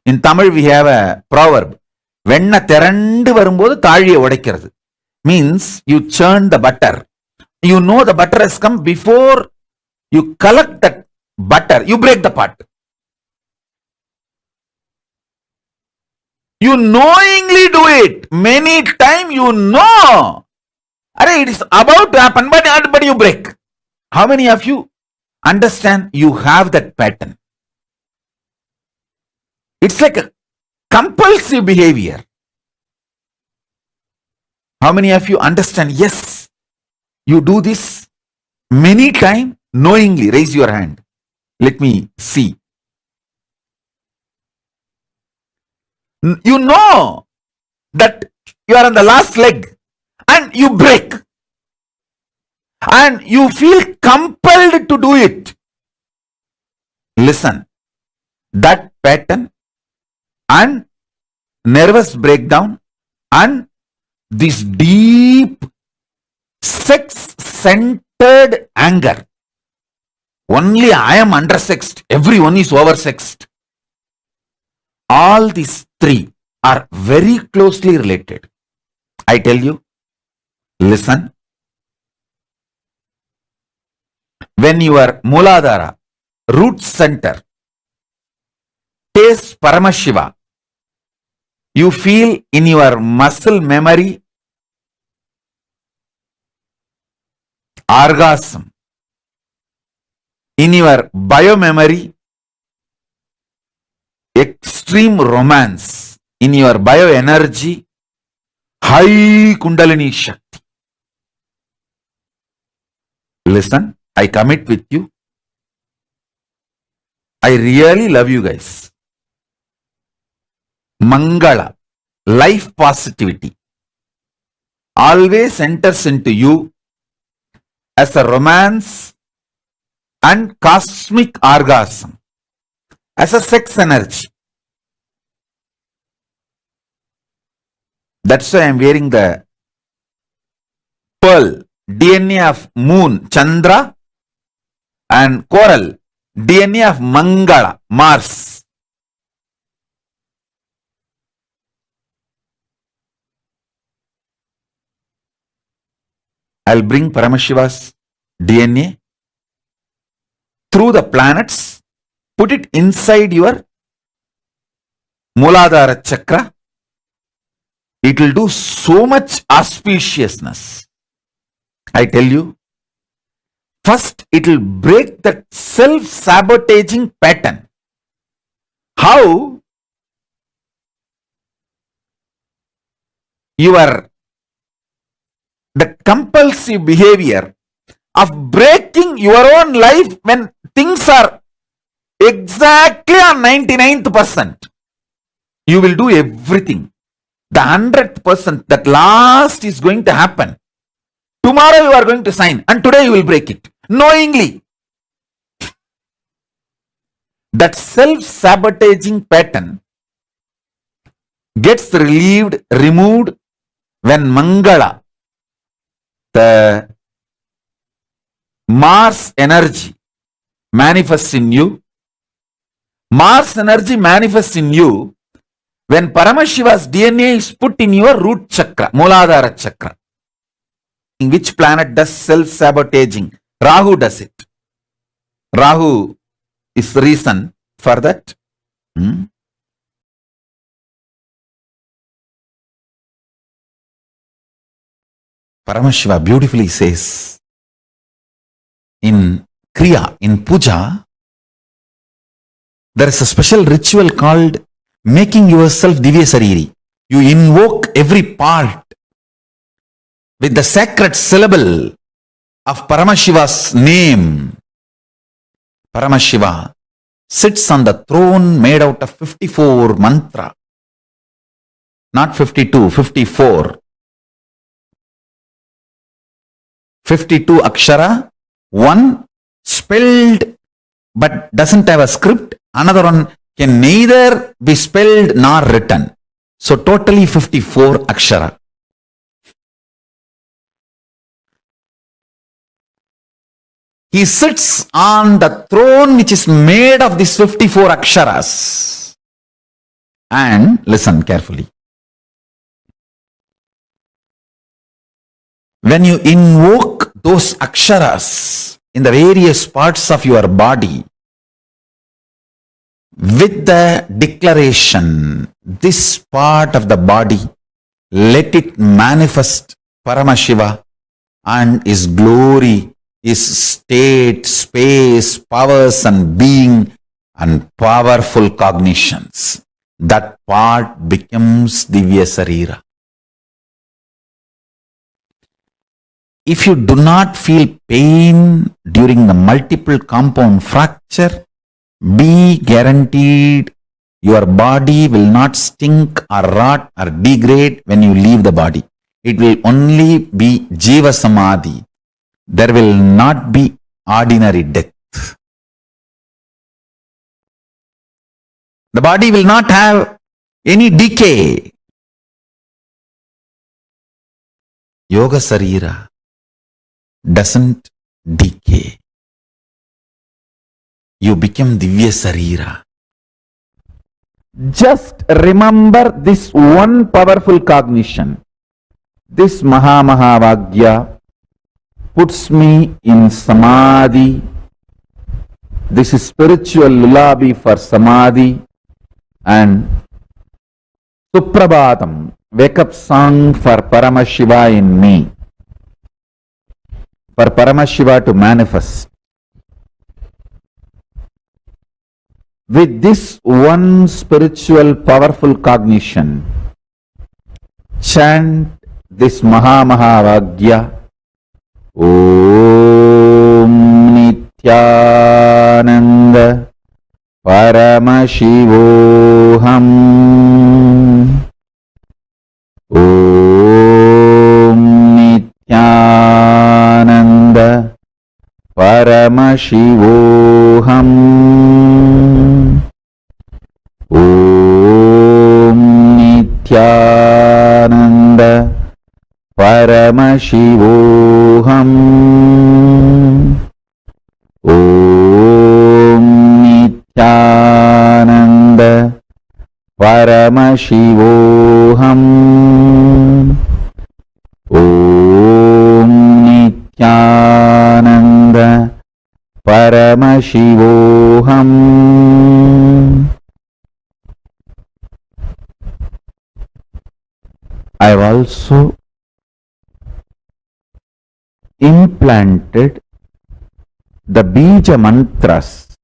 In Tamil we have a proverb, Venna Terandu Varumbodhu Thaliya Odaikirathu. Means you churn the butter. You know the butter has come. Before you collect that butter, you break the pot. You knowingly do it. Many times you know. It is about to happen, but you break. How many of you understand you have that pattern? It's like a compulsive behavior. How many of you understand? Yes, you do this many times knowingly. Raise your hand. Let me see. You know that you are on the last leg and you break. And you feel compelled to do it. Listen, that pattern and nervous breakdown and this deep sex-centered anger Only I am undersexed. Everyone is oversexed. All these three are very closely related. I tell you, listen. When your Muladhara, root center, tastes Paramashiva, you feel in your muscle memory orgasm, in your biomemory extreme romance, in your bioenergy high Kundalini Shakti. Listen, I commit with you. I really love you guys. Mangala, life positivity, always enters into you as a romance and cosmic orgasm, as a sex energy. That's why I'm wearing the pearl, DNA of moon, Chandra, and coral, DNA of Mangala, Mars. I'll bring Paramashiva's DNA through the planets, put it inside your Muladhara chakra. It will do so much auspiciousness. I tell you, first it will break that self-sabotaging pattern. How the compulsive behavior of breaking your own life when things are exactly on 99th%. You will do everything. The 100%, that last is going to happen. Tomorrow you are going to sign and today you will break it. Knowingly. That self-sabotaging pattern gets removed when Mangala, the Mars energy, manifests in you. Mars energy manifests in you when Paramashiva's DNA is put in your root chakra, Muladhara chakra. In which planet does self-sabotaging? Rahu does it. Rahu is the reason for that. Paramashiva beautifully says in Kriya, in Puja, there is a special ritual called making yourself Divya Sariri. You invoke every part with the sacred syllable of Paramashiva's name. Paramashiva sits on the throne made out of 54 mantra. Not 52, 54. 52 akshara, one spelled but doesn't have a script, another one can neither be spelled nor written. So totally 54 akshara. He sits on the throne which is made of these 54 aksharas. And listen carefully. When you invoke those aksharas in the various parts of your body with the declaration, this part of the body, let it manifest Paramashiva and His glory, His state, space, powers and being and powerful cognitions. That part becomes Divya Sarira. If you do not feel pain during the multiple compound fracture, be guaranteed your body will not stink or rot or degrade when you leave the body. It will only be Jiva Samadhi. There will not be ordinary death. The body will not have any decay. Yoga Sarira doesn't decay. you become Divya Sarira. Just remember this one powerful cognition. This Mahavakya puts me in Samadhi. This is spiritual lullaby for Samadhi. And Suprabhatam, wake up song for Paramashiva in me. For Paramashiva to manifest. With this one spiritual powerful cognition, chant this Mahavakya. Om Nithyananda Paramashivoham. Om Nithyananda Paramashivoham. Om Nithyananda Paramashivoham. Om Nithyananda Paramashivoham. Om Nithyananda Paramashivoham. I have also implanted the Bija mantras,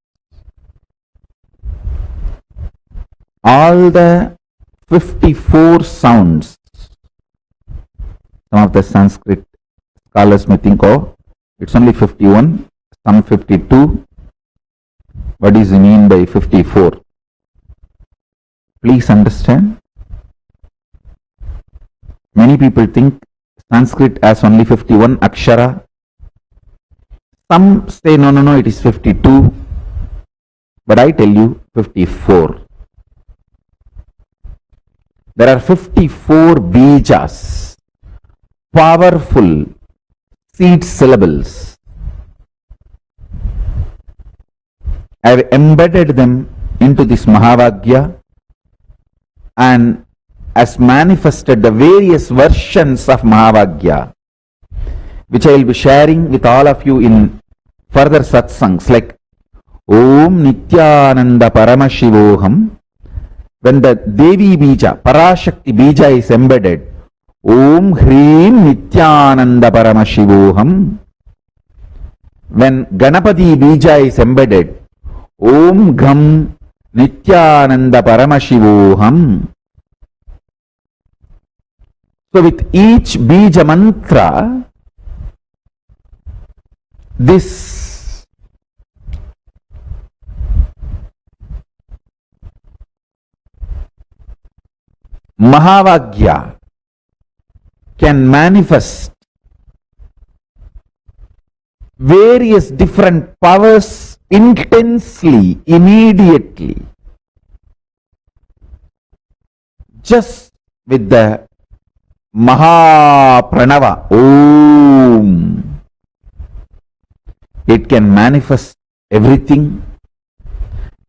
all the 54 sounds. Some of the Sanskrit scholars may think, oh, it's only 51, some 52. What is mean by 54? Please understand. Many people think Sanskrit has only 51 akshara. Some say no, it is 52. But I tell you 54. There are 54 bijas, powerful seed syllables. I have embedded them into this Mahavakya and has manifested the various versions of Mahavakya, which I will be sharing with all of you in further satsangs, like Om Nithyananda Paramashivoham. When the Devi Bija, Parashakti Bija is embedded, Om Hrim Nithyananda Paramashivoham. When Ganapati Bija is embedded, Om Gham Nithyananda Paramashivoham. So with each Bija mantra, this Mahavakya can manifest various different powers intensely, immediately, just with the Mahapranava, Om. It can manifest everything.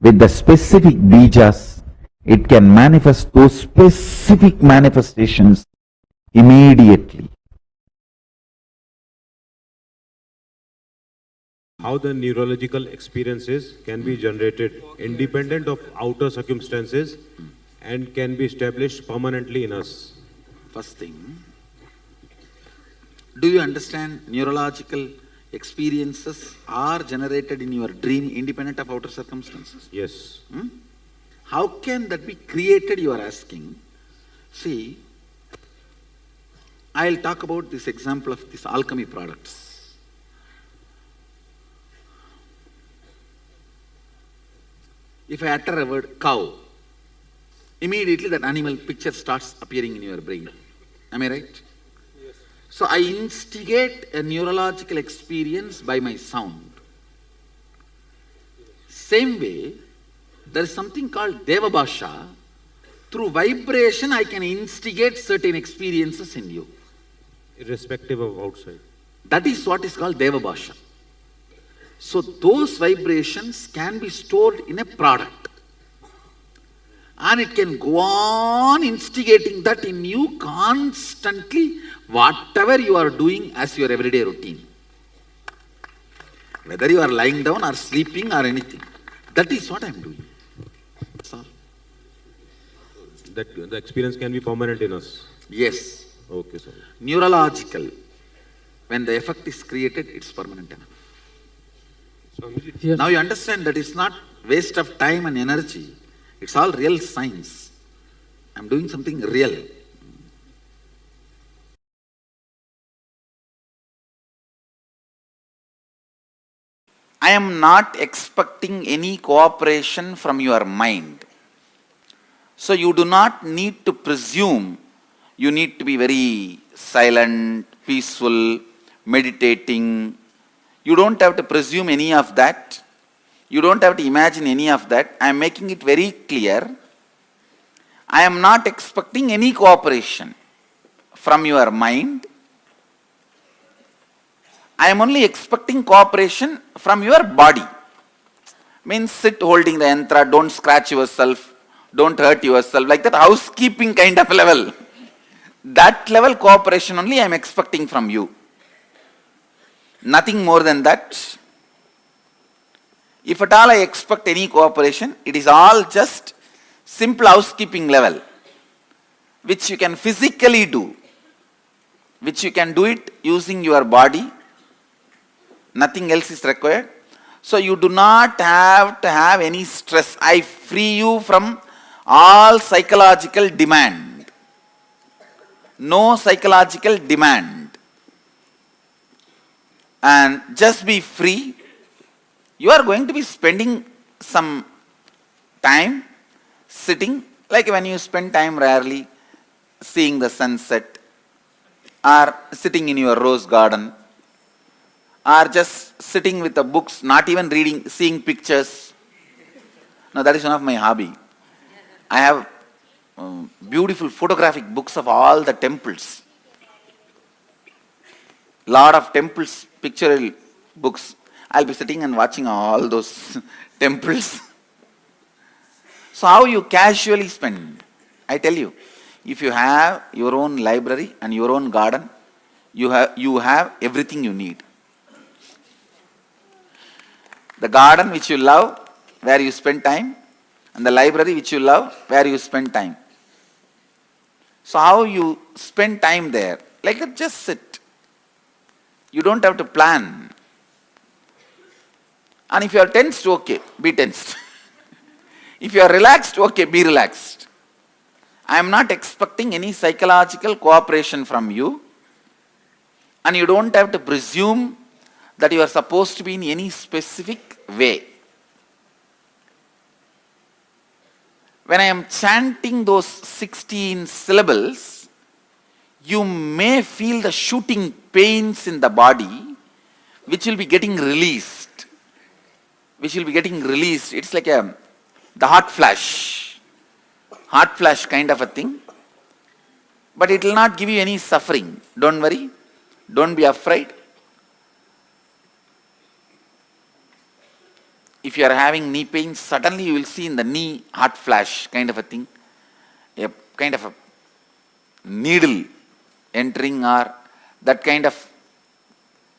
With the specific bijas, it can manifest those specific manifestations immediately. How the neurological experiences can be generated independent of outer circumstances and can be established permanently in us. First thing, do you understand neurological experiences are generated in your dream independent of outer circumstances? Yes. How can that be created, you are asking? See, I'll talk about this example of these alchemy products. If I utter a word cow, immediately that animal picture starts appearing in your brain. Am I right? Yes. So I instigate a neurological experience by my sound. Same way, there is something called Devabhasha. Through vibration, I can instigate certain experiences in you. Irrespective of outside. That is what is called Devabhasha. So those vibrations can be stored in a product. And it can go on instigating that in you constantly, whatever you are doing as your everyday routine. Whether you are lying down or sleeping or anything. That is what I am doing. That's all. That the experience can be permanent in us. Yes. Okay, sir. Neurological. When the effect is created, it's permanent enough. Yes. Now you understand that it's not waste of time and energy. It's all real science. I'm doing something real. I am not expecting any cooperation from your mind. So you do not need to presume you need to be very silent, peaceful, meditating. You don't have to presume any of that. You don't have to imagine any of that. I am making it very clear. I am not expecting any cooperation from your mind. I am only expecting cooperation from your body. Means sit holding the yantra, don't scratch yourself, don't hurt yourself, like that housekeeping kind of level. That level cooperation only I am expecting from you. Nothing more than that. If at all I expect any cooperation, it is all just simple housekeeping level, which you can physically do, which you can do it using your body. Nothing else is required. So you do not have to have any stress. I free you from all psychological demand. No psychological demand. And just be free. You are going to be spending some time sitting, like when you spend time rarely seeing the sunset, or sitting in your rose garden, or just sitting with the books, not even reading, seeing pictures. Now that is one of my hobby. I have beautiful photographic books of all the temples. Lot of temples, pictorial books. I'll be sitting and watching all those temples. So how you casually spend? I tell you, if you have your own library and your own garden, you have everything you need. The garden which you love, where you spend time, and the library which you love, where you spend time. So how you spend time there? Like just sit. You don't have to plan. And if you are tensed, okay, be tensed. If you are relaxed, okay, be relaxed. I am not expecting any psychological cooperation from you. And you don't have to presume that you are supposed to be in any specific way. When I am chanting those 16 syllables, you may feel the shooting pains in the body, which will be getting released. It's like the hot flash kind of a thing. But it will not give you any suffering. Don't worry. Don't be afraid. If you are having knee pain, suddenly you will see in the knee hot flash kind of a thing. A kind of a needle entering or that kind of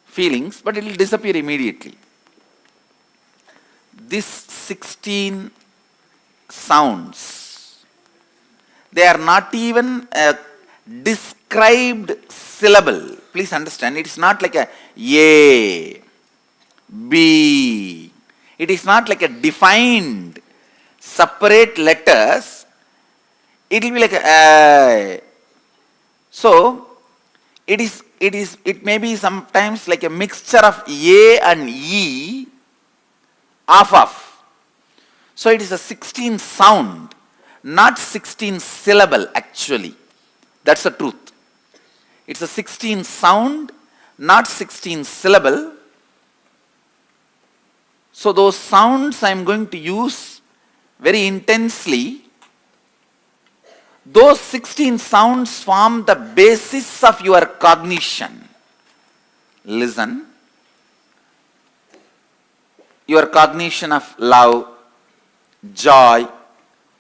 feelings, but it will disappear immediately. These 16 sounds, they are not even a described syllable. Please understand, it is not like a A, B. It is not like a defined separate letters. It will be like a So it may be sometimes like a mixture of A and E off. So it is a 16 sound, not 16 syllable actually. That's the truth. It's a 16 sound, not 16 syllable. So those sounds I am going to use very intensely. Those 16 sounds form the basis of your cognition. Listen. your cognition of love, joy,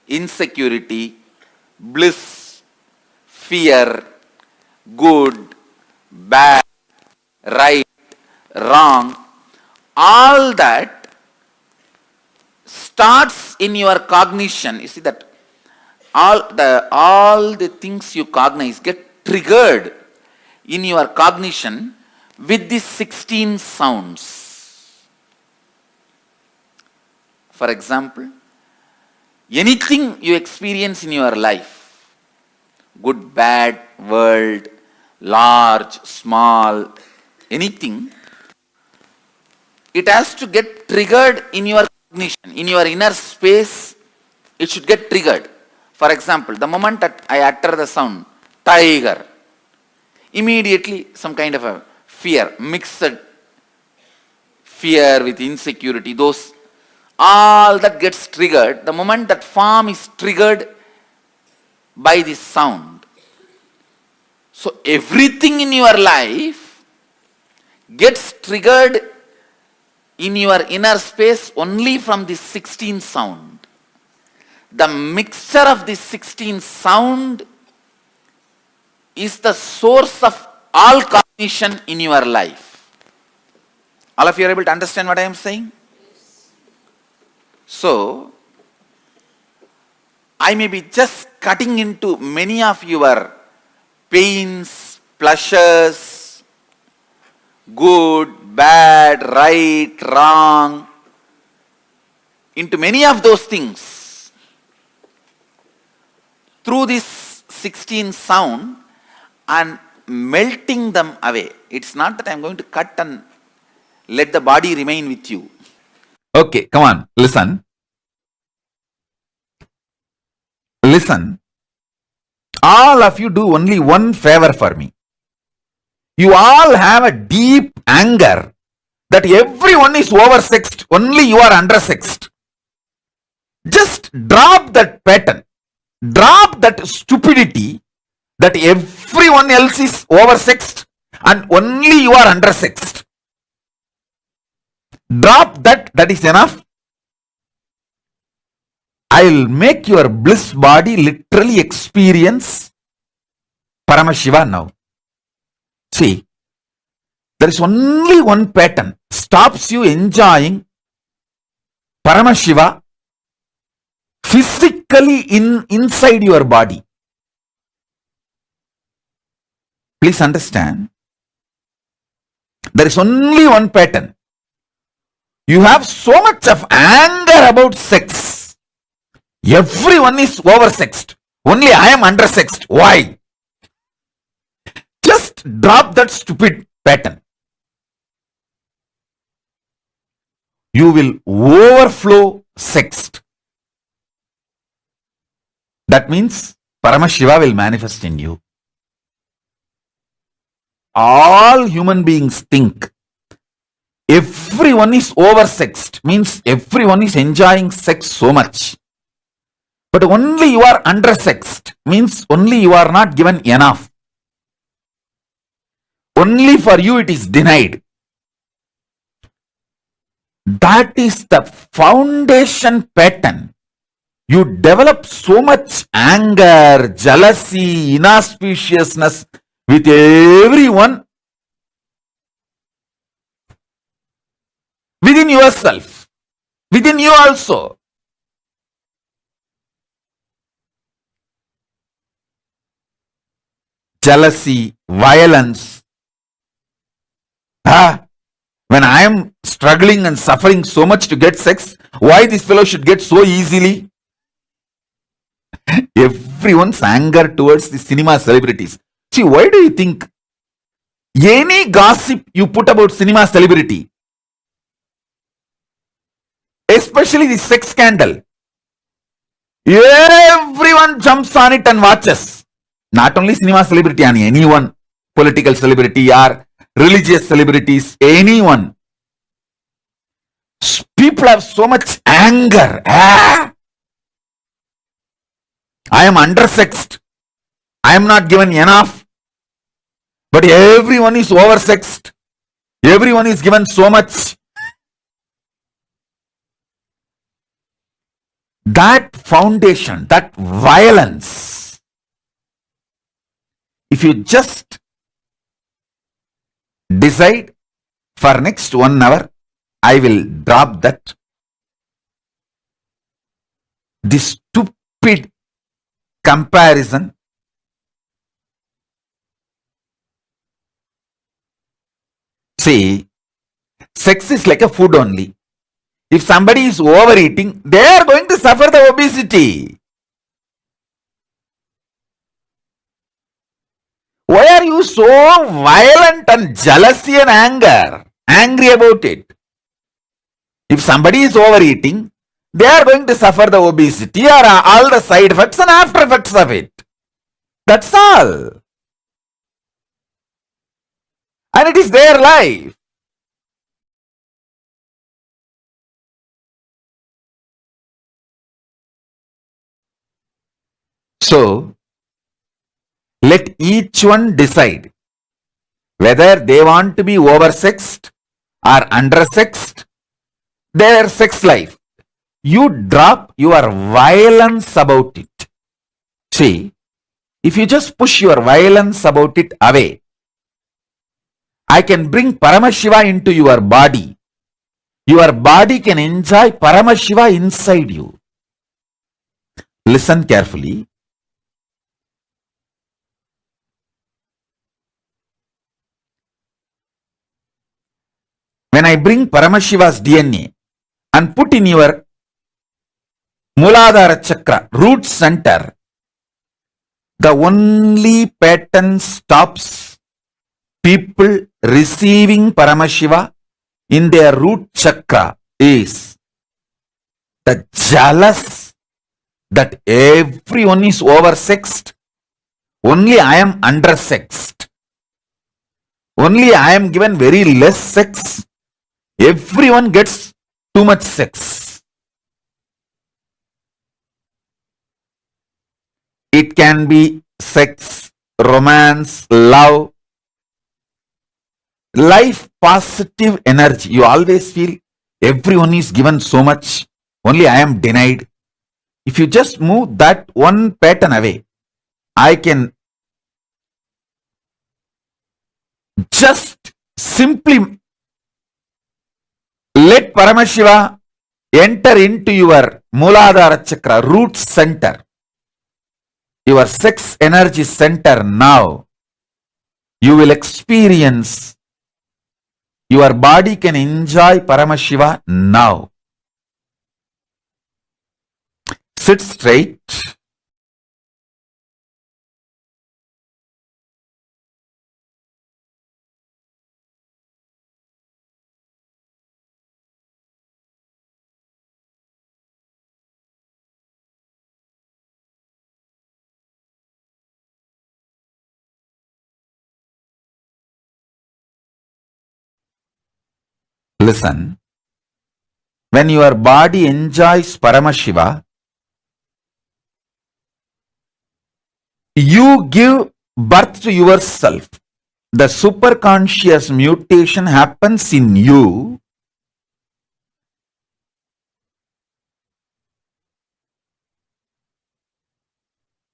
insecurity, bliss, fear, good, bad, right, wrong, all that starts in your cognition. You see that all the things you cognize get triggered in your cognition with these 16 sounds. For example, anything you experience in your life, good, bad, world, large, small, anything, it has to get triggered in your cognition, in your inner space. It should get triggered. For example, the moment that I utter the sound, tiger, immediately some kind of a fear, mixed fear with insecurity, those, all that gets triggered. The moment that form is triggered by this sound. So everything in your life gets triggered in your inner space only from this 16 sound. The mixture of this 16 sound is the source of all cognition in your life. All of you are able to understand what I am saying? So, I may be just cutting into many of your pains, pleasures, good, bad, right, wrong, into many of those things through this 16 sound and melting them away. It's not that I'm going to cut and let the body remain with you. Okay, come on, listen. Listen. All of you do only one favor for me. You all have a deep anger that everyone is oversexed, only you are undersexed. Just drop that pattern. Drop that stupidity that everyone else is oversexed and only you are undersexed. Drop that, that is enough. I'll make your bliss body literally experience Paramashiva now. See, there is only one pattern stops you enjoying Paramashiva physically inside your body. Please understand. There is only one pattern. You have so much of anger about sex. Everyone is oversexed. Only I am undersexed. Why? Just drop that stupid pattern. You will overflow sexed. That means Paramashiva will manifest in you. All human beings think everyone is oversexed, means everyone is enjoying sex so much. But only you are undersexed, means only you are not given enough. Only for you it is denied. That is the foundation pattern. You develop so much anger, jealousy, inauspiciousness with everyone within yourself, within you also. Jealousy, violence. When I am struggling and suffering so much to get sex, why this fellow should get so easily? Everyone's anger towards the cinema celebrities. See, why do you think any gossip you put about cinema celebrity, especially the sex scandal, everyone jumps on it and watches? Not only cinema celebrity, anyone, political celebrity or religious celebrities, anyone. People have so much anger. I am undersexed. I am not given enough. But everyone is oversexed. Everyone is given so much. that foundation, that violence, if you just decide for next 1 hour, I will drop that. This stupid comparison. See, sex is like a food only. If somebody is overeating, they are going to suffer the obesity. Why are you so violent and jealousy and angry about it? If somebody is overeating, they are going to suffer the obesity or all the side effects and after effects of it. That's all. And it is their life. So, let each one decide whether they want to be oversexed or undersexed, their sex life. You drop your violence about it. See, if you just push your violence about it away, I can bring Paramashiva into your body. Your body can enjoy Paramashiva inside you. Listen carefully. When I bring Paramashiva's DNA and put in your Muladhara Chakra, root center, the only pattern stops people receiving Paramashiva in their root chakra is the jealous that everyone is oversexed, only I am undersexed, only I am given very less sex, everyone gets too much sex. It can be sex, romance, love, life positive energy. You always feel everyone is given so much, only I am denied. If you just move that one pattern away, I can just simply let Paramashiva enter into your Muladhara Chakra, root center, your sex energy center now. You will experience, your body can enjoy Paramashiva now. Sit straight. Listen. When your body enjoys Paramashiva, you give birth to yourself. The superconscious mutation happens in you.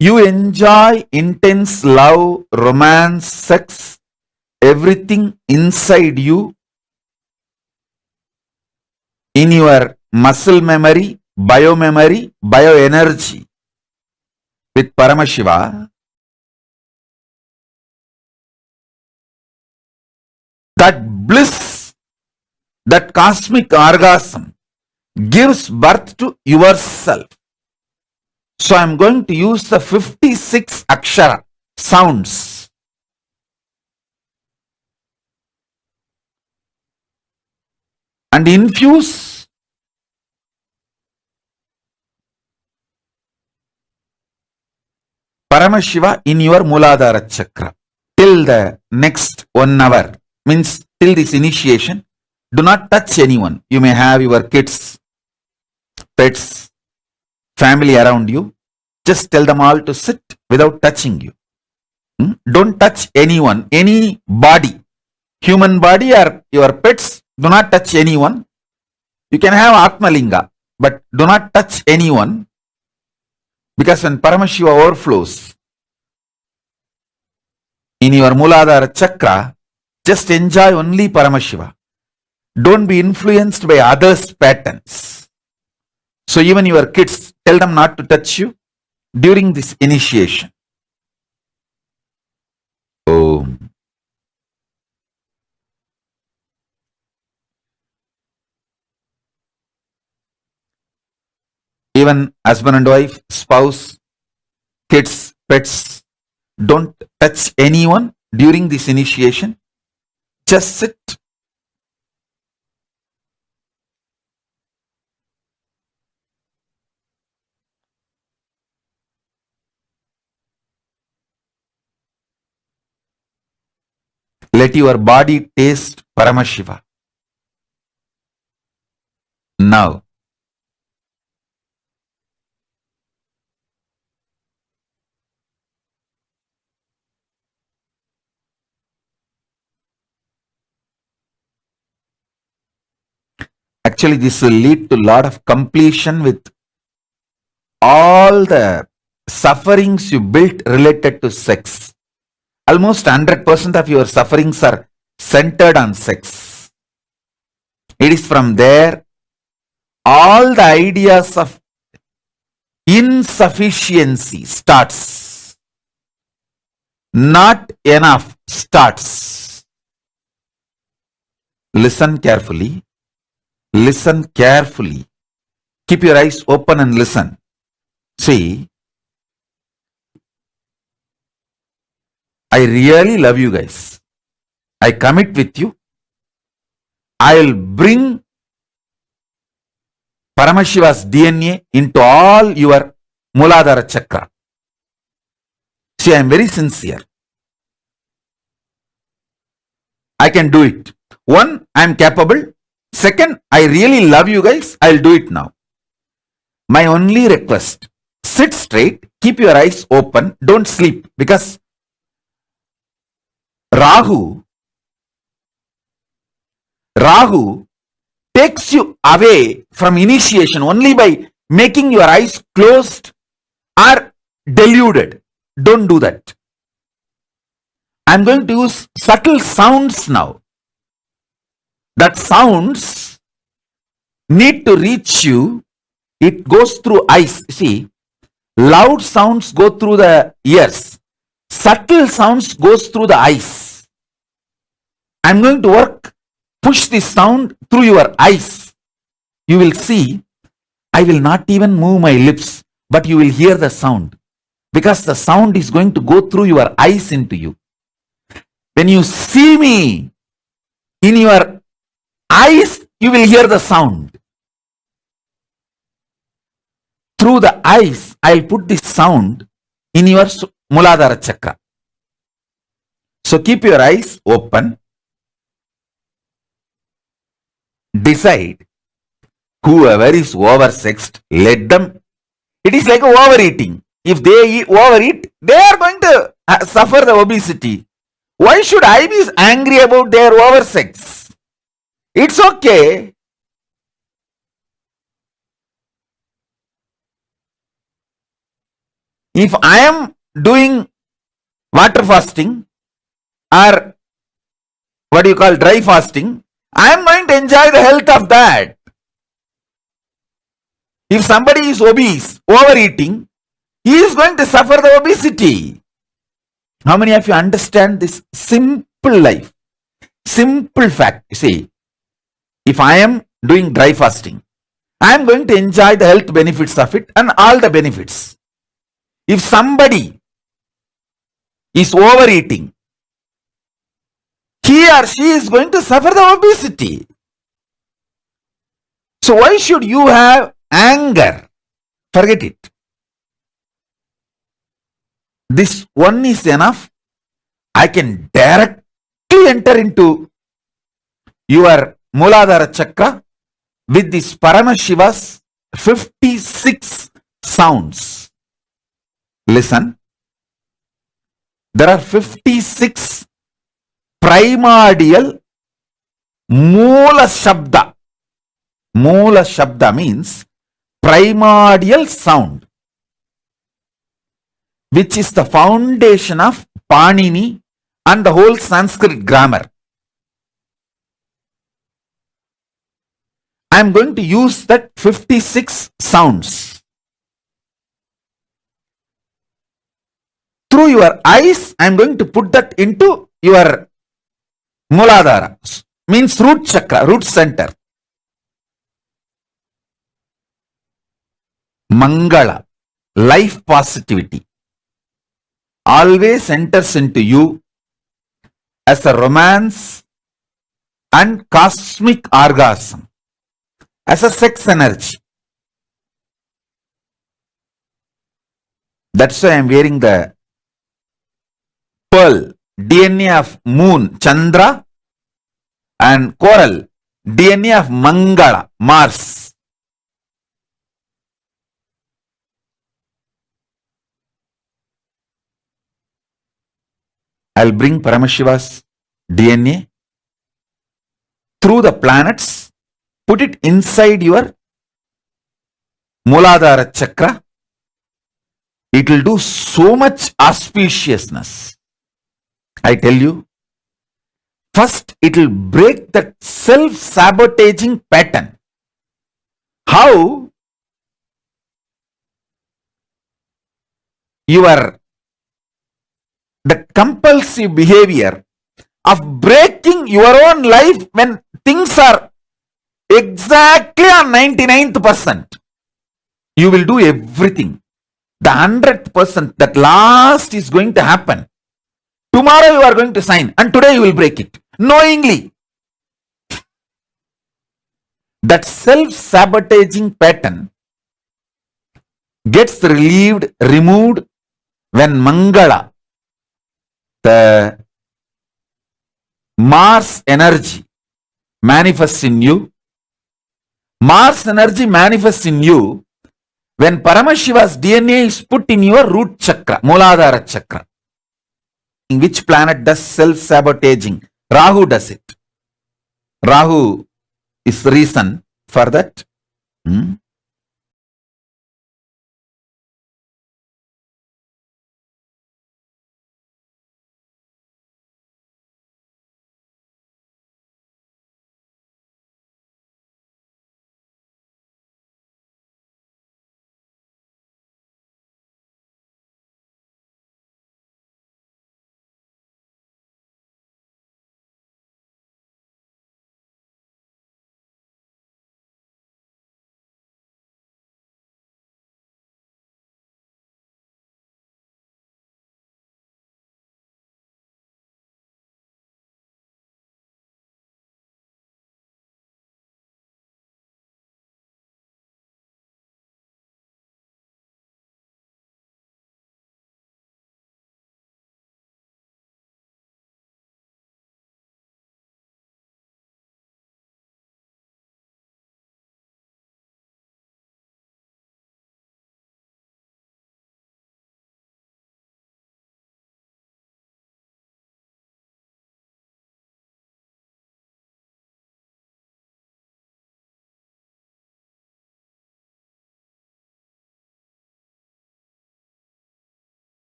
You enjoy intense love, romance, sex, everything inside you, in your muscle memory, bioenergy with Paramashiva. That bliss, that cosmic orgasm gives birth to yourself. So I am going to use the 56 akshara sounds. And infuse Paramashiva in your Muladhara Chakra. Till the next 1 hour, means till this initiation, do not touch anyone. You may have your kids, pets, family around you. Just tell them all to sit without touching you. Don't touch anyone, any body, human body or your pets. Do not touch anyone. You can have Atmalinga. but do not touch anyone, because when Paramashiva overflows in your Muladhara chakra, just enjoy only Paramashiva. Don't be influenced by others' patterns. So even your kids, tell them not to touch you during this initiation. Om. Even husband and wife, spouse, kids, pets, don't touch anyone during this initiation. Just sit. Let your body taste Paramashiva. Now, actually this will lead to a lot of completion with all the sufferings you built related to sex. Almost 100% of your sufferings are centered on sex. It is from there all the ideas of insufficiency starts. Not enough starts. Listen carefully. Listen carefully. Keep your eyes open and listen. See, I really love you guys. I commit with you. I'll bring Paramashiva's DNA into all your Muladhara chakra. See, I am very sincere. I can do it. One, I am capable. Second, I really love you guys. I'll do it now. My only request, sit straight, keep your eyes open, don't sleep, because Rahu takes you away from initiation only by making your eyes closed or deluded. Don't do that. I'm going to use subtle sounds now. That sounds need to reach you. It goes through eyes. See, loud sounds go through the ears. Subtle sounds goes through the eyes. I'm going to push this sound through your eyes. You will see, I will not even move my lips, but you will hear the sound, because the sound is going to go through your eyes into you. When you see me in your eyes, you will hear the sound. Through the eyes, I'll put this sound in your Muladhara chakra. So keep your eyes open. Decide, whoever is oversexed, let them. It is like overeating. If they overeat, they are going to suffer the obesity. Why should I be angry about their oversex? It's okay. If I am doing water fasting or what do you call dry fasting, I am going to enjoy the health of that. If somebody is obese, overeating, he is going to suffer the obesity. How many of you understand this simple life? Simple fact. You see, if I am doing dry fasting, I am going to enjoy the health benefits of it and all the benefits. If somebody is overeating, he or she is going to suffer the obesity. So why should you have anger? Forget it. This one is enough. I can directly enter into your Muladhara chakra with this Paramashiva's 56 sounds. Listen. There are 56 primordial Moola Shabda. Moola Shabda means primordial sound, which is the foundation of Panini and the whole Sanskrit grammar. I am going to use that 56 sounds. Through your eyes, I am going to put that into your Muladhara, means root chakra, root center. Mangala, life positivity, always enters into you as a romance and cosmic orgasm, as a sex energy. That's why I am wearing the pearl, DNA of moon, Chandra, and coral, DNA of Mangala, Mars. I'll bring Paramashiva's DNA through the planets, put it inside your Muladhara chakra. It will do so much auspiciousness. I tell you, first it will break that self-sabotaging pattern. How? The compulsive behavior of breaking your own life when things are exactly on 99th%. You will do everything. The 100%, that last is going to happen. Tomorrow you are going to sign and today you will break it. Knowingly. That self-sabotaging pattern gets removed when Mangala, the Mars energy, manifests in you. Mars energy manifests in you when Paramashiva's DNA is put in your root chakra, Muladhara chakra. In which planet does self-sabotaging? Rahu does it. Rahu is the reason for that.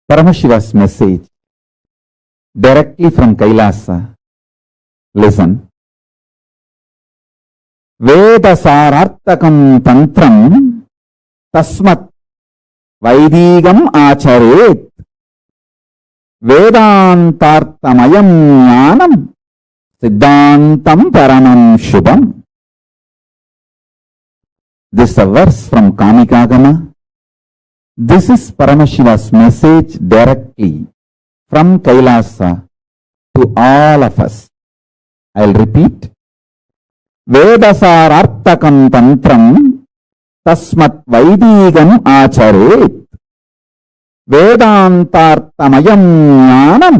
Paramashiva's message directly from Kailasa. Listen. Veda sarartakam tantram tasmat vaidigam acharet vedantartamayam jnanam siddhantam paramam shubham. This is a verse from Kamikagama. This is Paramashiva's message directly from Kailasa to all of us. I'll repeat. Vedasarartakam tantram tasmat vaidīgam ācharet vedantartamayam jnanam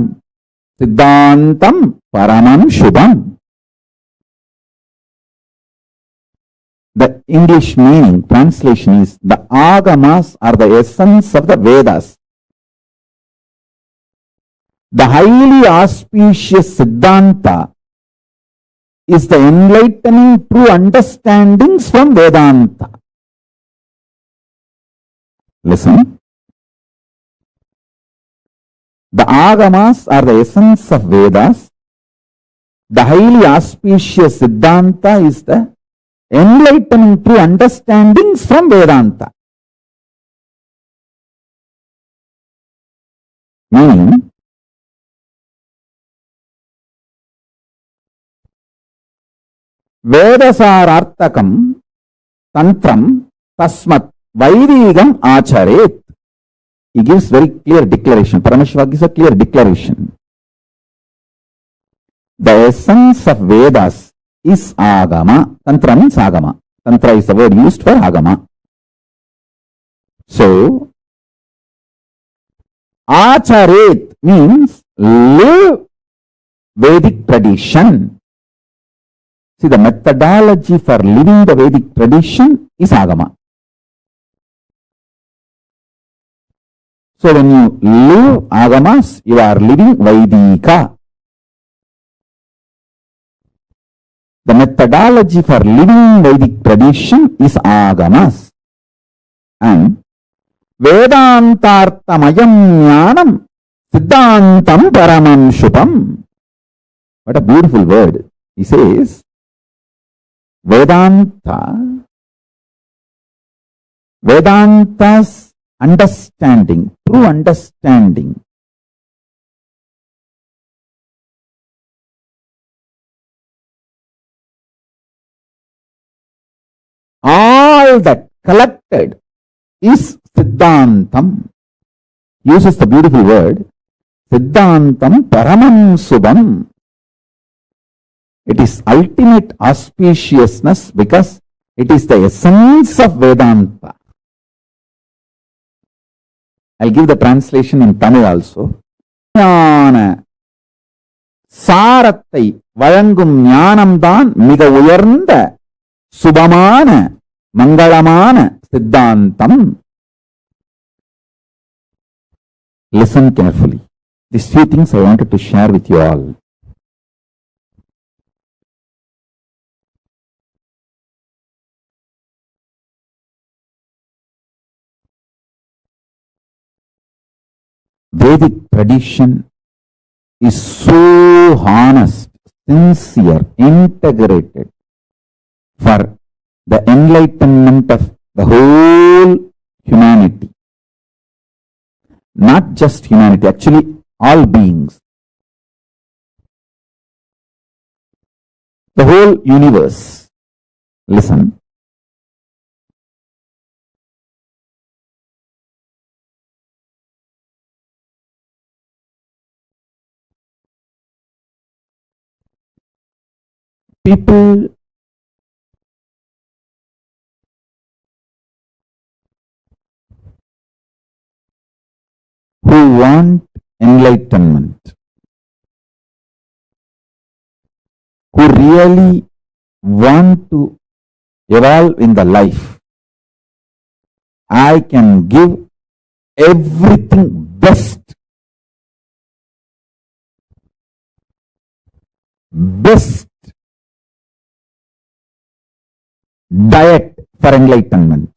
siddhantam paramam shubham. The English meaning, translation is, the agamas are the essence of the Vedas. The highly auspicious Siddhanta is the enlightening true understandings from Vedanta. Listen. The agamas are the essence of Vedas. The highly auspicious Siddhanta is the enlightening true understandings from Vedanta. Meaning, Vedasararthakam tantram tasmat vaidīgam ācharet. He gives very clear declaration. Paramashivoham gives a clear declaration. The essence of Vedas is agama. Tantra means agama. Tantra is the word used for agama. So, acharet means live Vedic tradition. See, the methodology for living the Vedic tradition is agama. So, when you live agamas, you are living Vaidika. The methodology for living Vedic tradition is agamas. And Vedantartamayam jnanam siddhantam paramam shubham. What a beautiful word. He says, Vedanta's understanding, true understanding, all that collected is Siddhantam. Uses the beautiful word, Siddhantam paramam subham. It is ultimate auspiciousness because it is the essence of Vedanta. I'll give the translation in Tamil also. ஞான சாரத்தை வழங்கும் ஞானம்தான் மிக உயர்ந்த சுபமான மங்களமான சித்தாந்தம். Listen carefully. These few things I wanted to share with you all. Vedic tradition is so honest, sincere, integrated for the enlightenment of the whole humanity. Not just humanity, actually all beings. The whole universe. Listen. People who want enlightenment, who really want to evolve in the life, I can give everything best. Best diet for enlightenment.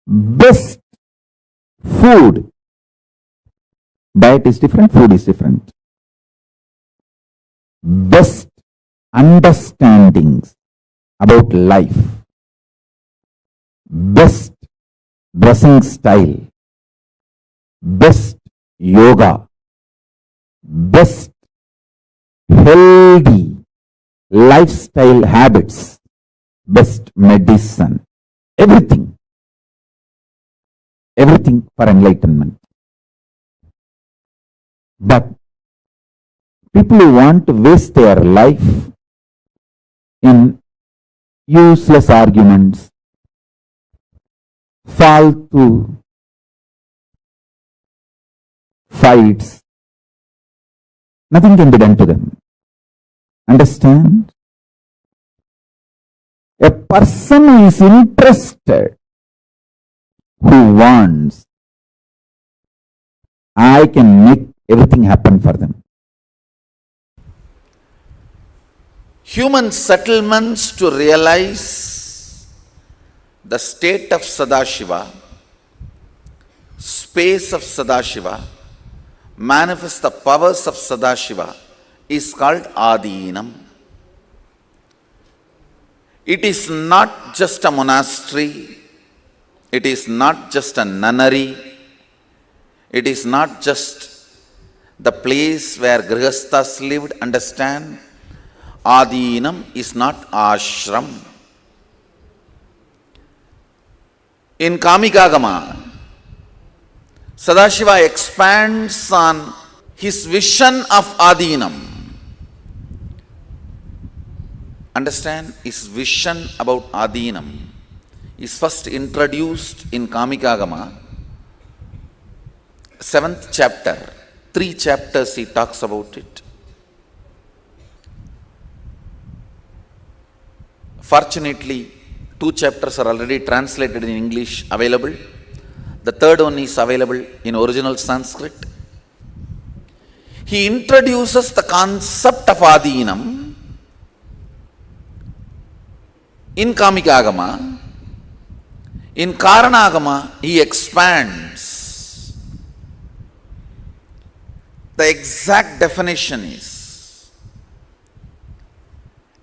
Best food. Diet is different, food is different. Best understandings about life. Best dressing style. Best yoga. Best healthy lifestyle habits. Best medicine. Everything. Everything for enlightenment. But people who want to waste their life in useless arguments, fall to fights, nothing can be done to them. Understand? A person who is interested, who wants, I can make everything happen for them. Human settlements to realize the state of Sadashiva, space of Sadashiva, manifest the powers of Sadashiva is called Adinam. It is not just a monastery, it is not just a nunnery, it is not just the place where Grihasthas lived. Understand? Adinam is not ashram. In Kamikagama, Sadashiva expands on his vision of Adinam. Understand? His vision about Adinam is first introduced in Kamikagama, 7th chapter. 3 chapters he talks about it. Fortunately, 2 chapters are already translated in English, available. The third one is available in original Sanskrit. He introduces the concept of Adinam in Kamikagama. In Karanagama, he expands. The exact definition is,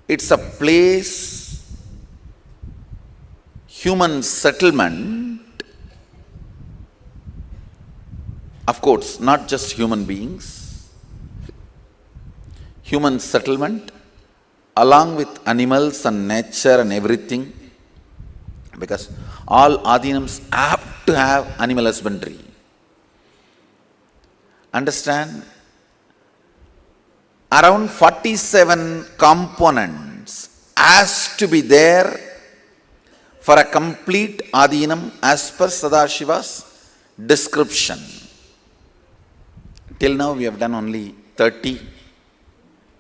it's a place, human settlement, of course, not just human beings, human settlement along with animals and nature and everything, because all Adinams have to have animal husbandry. Understand? Around 47 components has to be there for a complete Adinam as per Sadashiva's description. Till now we have done only 30.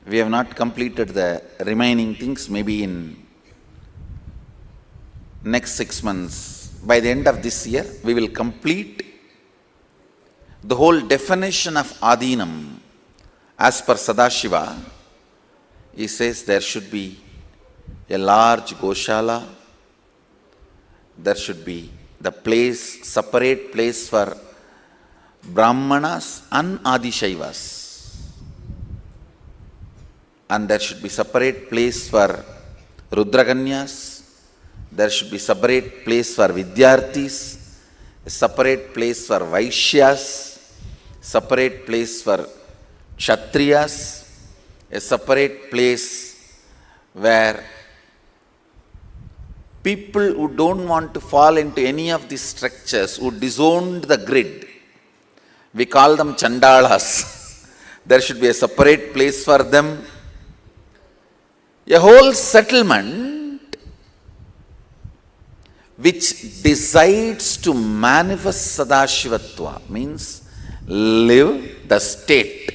We have not completed the remaining things. Maybe in next 6 months, by the end of this year, we will complete the whole definition of Adinam as per Sadashiva. He says there should be a large Goshala, there should be the place, separate place for Brahmanas and Adishaivas, and there should be separate place for Rudraganyas, there should be separate place for Vidyarthis, a separate place for Vaishyas, separate place for Kshatriyas, a separate place where people who don't want to fall into any of these structures, who disowned the grid, we call them Chandalas. There should be a separate place for them. A whole settlement which decides to manifest Sadashivatva, means live the state,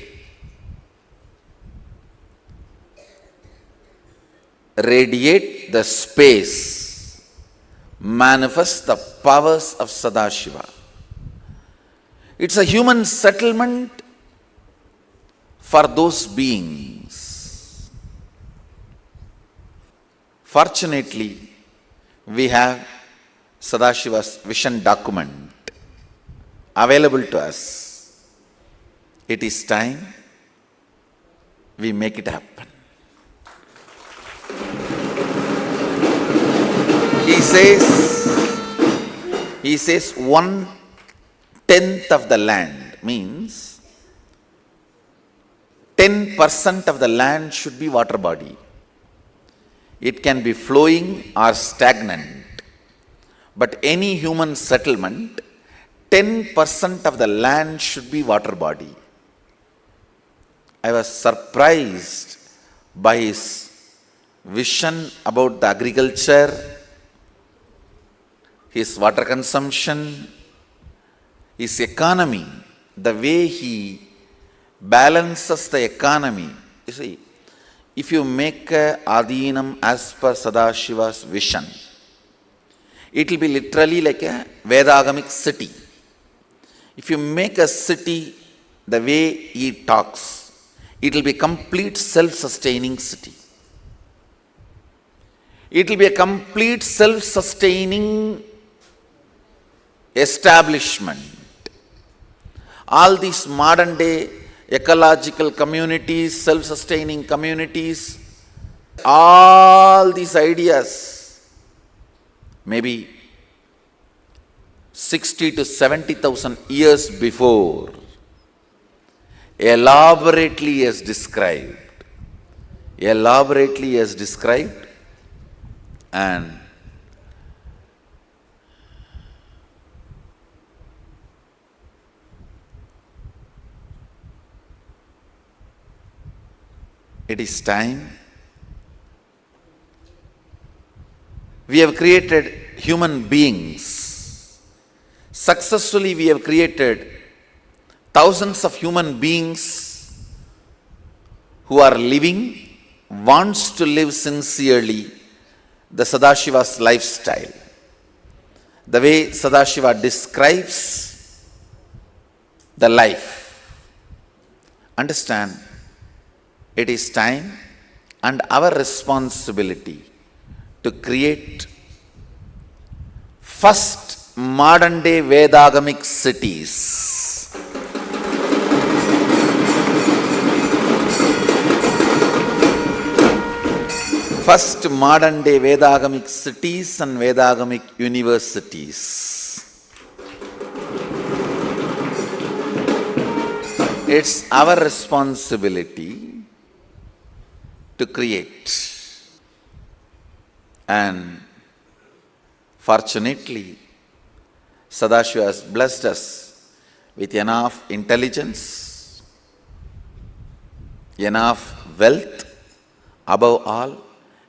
radiate the space, manifest the powers of Sadashiva. It's a human settlement for those beings. Fortunately, we have Sadashiva's vision document available to us. It is time we make it happen. He says 1/10 of the land, means 10% of the land should be water body. It can be flowing or stagnant, but any human settlement, 10% of the land should be water body. I was surprised by his vision about the agriculture. his water consumption, his economy, the way he balances the economy. You see, if you make a Adinam as per Sadashiva's vision, it will be literally like a Vedagamic city. If you make a city the way he talks, it will be a complete self-sustaining city. It will be a complete self-sustaining establishment. All these modern day ecological communities, self-sustaining communities, all these ideas, maybe 60 to 70,000 years before, elaborately as described, and it is time. We have created human beings. Successfully, we have created thousands of human beings who are living, wants to live sincerely the Sadashiva's lifestyle. The way Sadashiva describes the life. Understand, it is time and our responsibility to create first modern day Vedagamic cities. First modern day Vedagamic cities and Vedagamic universities. It's our responsibility to create. And fortunately, Sadashiva has blessed us with enough intelligence, enough wealth, above all,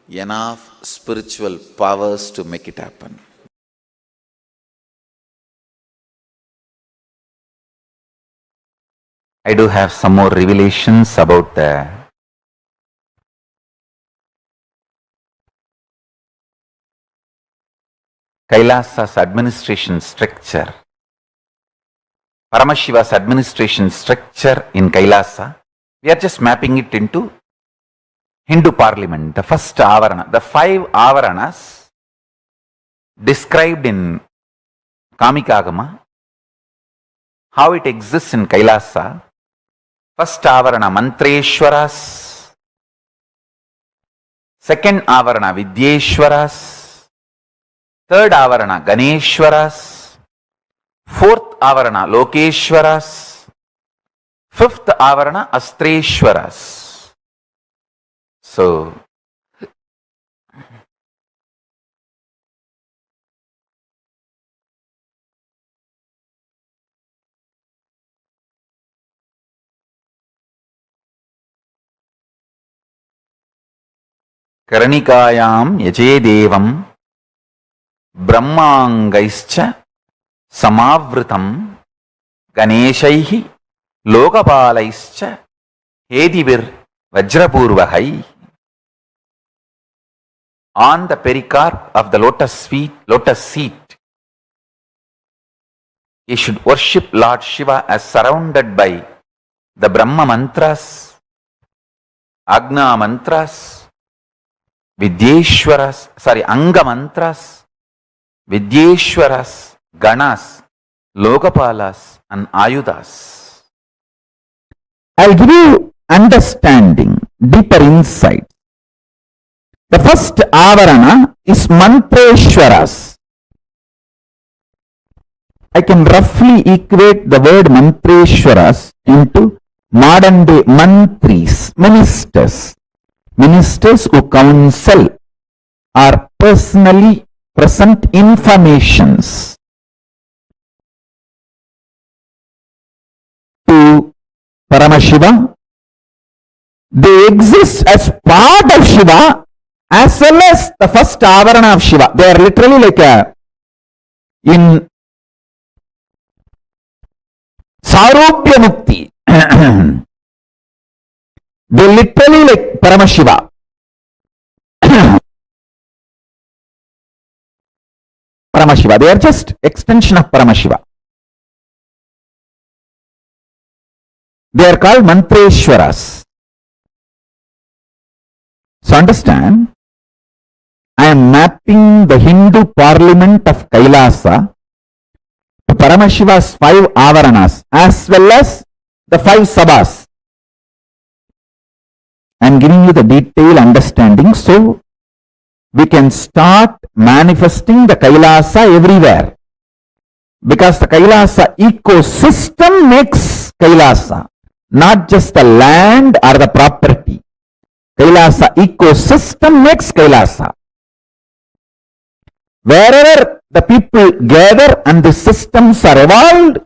enough spiritual powers to make it happen. I do have some more revelations about the Kailasa's administration structure. Paramashiva's administration structure in Kailasa. We are just mapping it into Hindu parliament, the first avarana, the 5 avaranas described in Kamikagama, how it exists in Kailasa. First avarana Mantreshwaras, second avarana Vidyeshwaras, third avarana Ganeshwaras, fourth avarana Lokeshwaras, fifth avarana Astreshwaras. So, Karanikayam Yajedevam Brahmangaischa Samavritam Ganeshaihi Lokapalaischa Hedivir Vajrapurvahai. On the pericarp of the lotus seat, he should worship Lord Shiva as surrounded by the Brahma mantras, Agna mantras, Anga mantras, Vidyeshwaras, Ganas, Lokapalas and Ayudas. I'll give you understanding, deeper insight. The first avarana is Mantreshwaras. I can roughly equate the word Mantreshwaras into modern day mantris, ministers who counsel or personally present informations to Paramashiva. They exist as part of Shiva as well as the first avarana of Shiva. They are literally like In Sarobhya Mukti, they literally like Paramashiva. Paramashiva, they are just extension of Paramashiva. They are called Mantreshwaras. So understand, I am mapping the Hindu parliament of Kailasa to Paramashiva's 5 avaranas as well as the 5 sabhas. I am giving you the detailed understanding so we can start manifesting the Kailasa everywhere. Because the Kailasa ecosystem makes Kailasa, not just the land or the property. Kailasa ecosystem makes Kailasa. Wherever the people gather and the systems are evolved,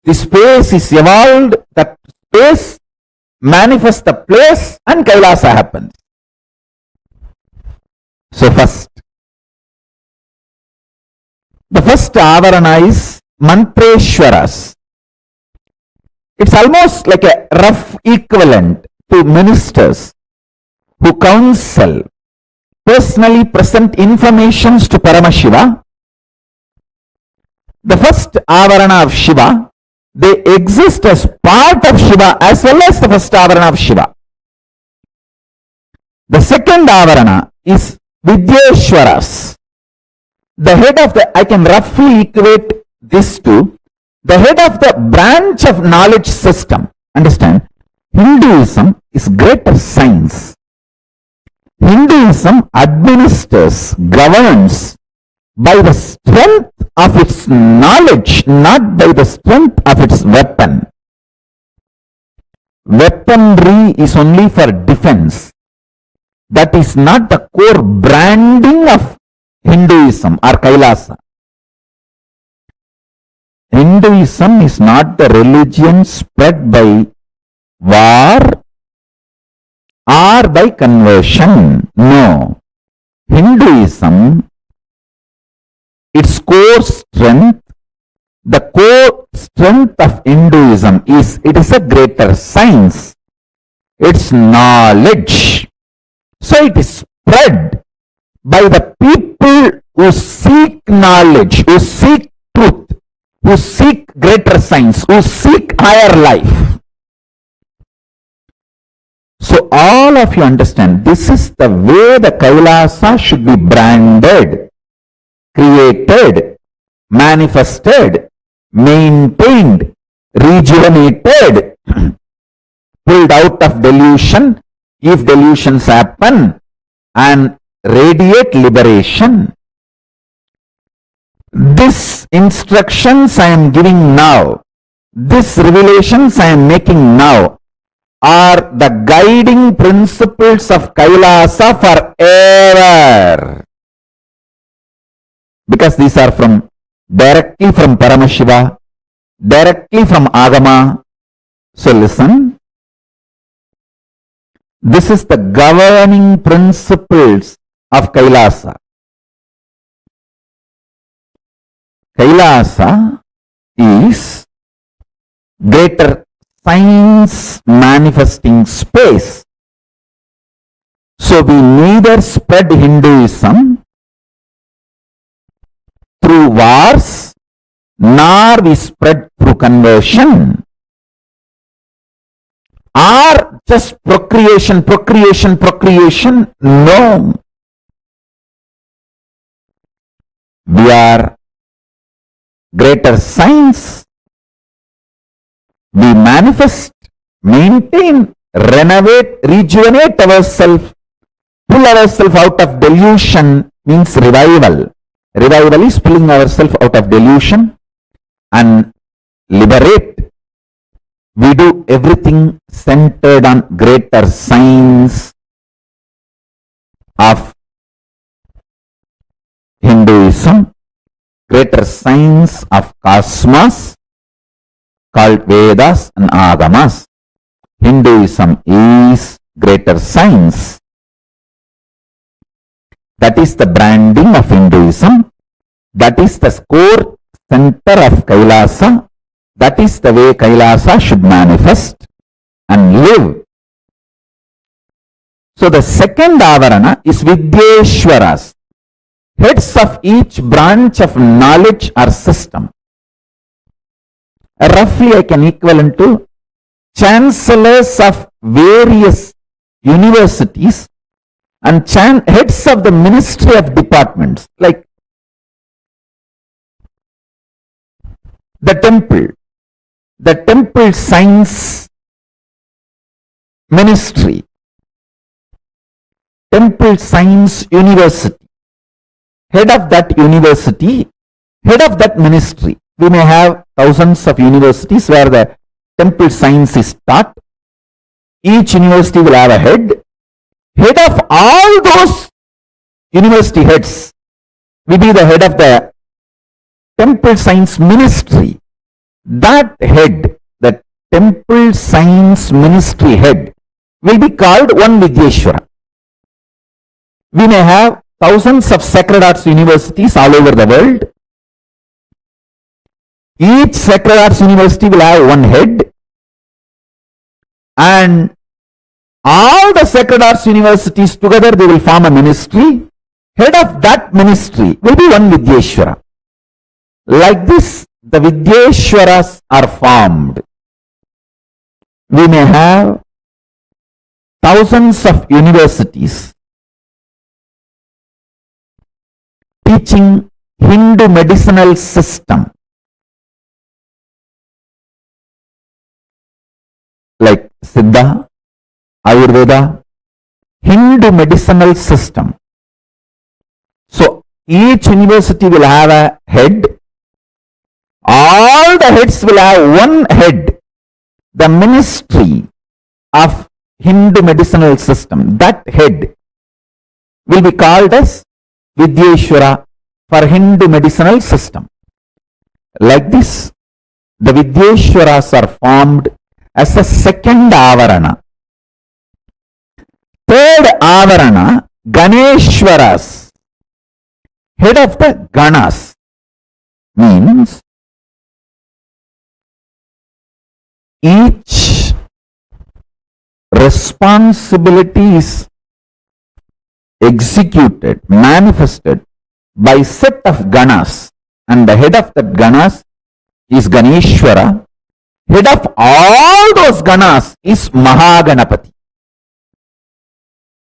the space is evolved, that space manifests the place and Kailasa happens. So first, the first avarana is Mantreshwaras. It's almost like a rough equivalent to ministers who counsel, personally present informations to Paramashiva. The first avarana of Shiva, they exist as part of Shiva as well as the first avarana of Shiva. The second avarana is Vidyeshwaras. The head of the, I can roughly equate this to the head of the branch of knowledge system. Understand, Hinduism is greater science. Hinduism administers, governs by the strength of its knowledge, not by the strength of its weapon. Weaponry is only for defense. That is not the core branding of Hinduism or Kailasa. Hinduism is not the religion spread by war or by conversion. No. Hinduism, its core strength, the core strength of Hinduism is it is a greater science. It's knowledge. So it is spread by the people who seek knowledge, who seek truth, who seek greater science, who seek higher life. So all of you understand, this is the way the Kailasa should be branded, created, manifested, maintained, rejuvenated, pulled out of delusion, if delusions happen, and radiate liberation. These instructions I am giving now, these revelations I am making now, are the guiding principles of Kailasa forever. Because these are directly from Paramashiva, directly from Agama. So listen. This is the governing principles of Kailasa. Kailasa is greater science manifesting space. So we neither spread Hinduism through wars, nor we spread through conversion, or just procreation. No. We are greater science. We manifest, maintain, renovate, rejuvenate ourselves, pull ourselves out of delusion means revival. Revival is pulling ourselves out of delusion and liberate. We do everything centered on greater science of Hinduism, greater science of cosmos called Vedas and Agamas. Hinduism is greater science. That is the branding of Hinduism. That is the core center of Kailasa. That is the way Kailasa should manifest and live. So the second avarana is Vidyeshwaras, heads of each branch of knowledge or system. Roughly I can equivalent to chancellors of various universities and heads of the ministry of departments, like the temple science ministry, temple science university, head of that university, head of that ministry. We may have thousands of universities where the temple science is taught. Each university will have a head. Head of all those university heads will be the head of the temple science ministry. That head, the temple science ministry head, will be called one Vidyeshwara. We may have thousands of sacred arts universities all over the world. Each sacred arts university will have one head, and all the sacred arts universities together, they will form a ministry. Head of that ministry will be one Vidyeshwara. Like this, the Vidyeshwaras are formed. We may have thousands of universities teaching Hindu medicinal system, like Siddha, Ayurveda, Hindu medicinal system. So each university will have a head. All the heads will have one head, the ministry of Hindu medicinal system. That head will be called as Vidyeshwara for Hindu medicinal system. Like this, the Vidyeshwaras are formed as a second avarana. Third avarana, Ganeshwaras, head of the Ganas, means each responsibility is executed, manifested by set of Ganas, and the head of that Ganas is Ganeshwara. Head of all those Ganas is Mahaganapati,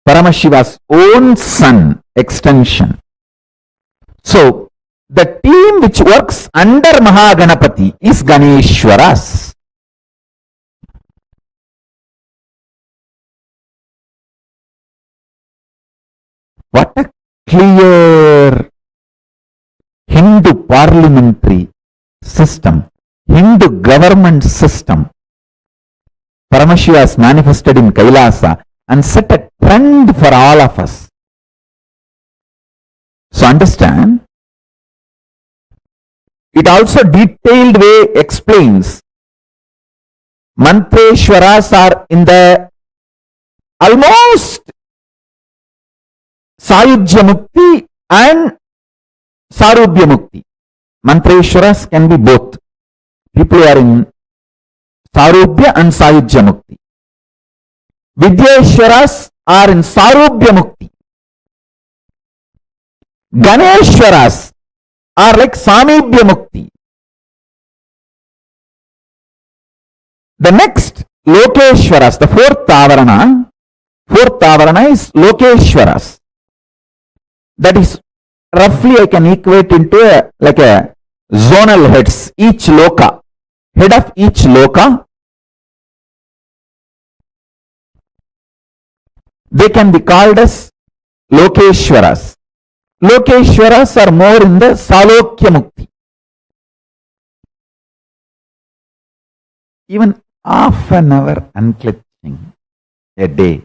Paramashiva's own son, extension. So, the team which works under Mahaganapati is Ganeshwaras. What a clear Hindu parliamentary system, Hindu government system. Paramashiva has manifested in Kailasa and set a trend for all of us. So understand, it also detailed way explains Mantreshwaras are in the almost Sayujya Mukti and Sarubhya Mukti. Mantreshwaras can be both. People who are in Sarubhya and Sayujya Mukti. Vidyeshwaras are in Sarubhya Mukti. Ganeshwaras are like Samibhya Mukti. The next, Lokeshwaras, the fourth avarana is Lokeshwaras. That is, roughly I can equate into like a zonal heads, each loka, head of each loka. They can be called as Lokeshwaras. Lokeshwaras are more in the Salokya Mukti. Even half an hour unclutching a day,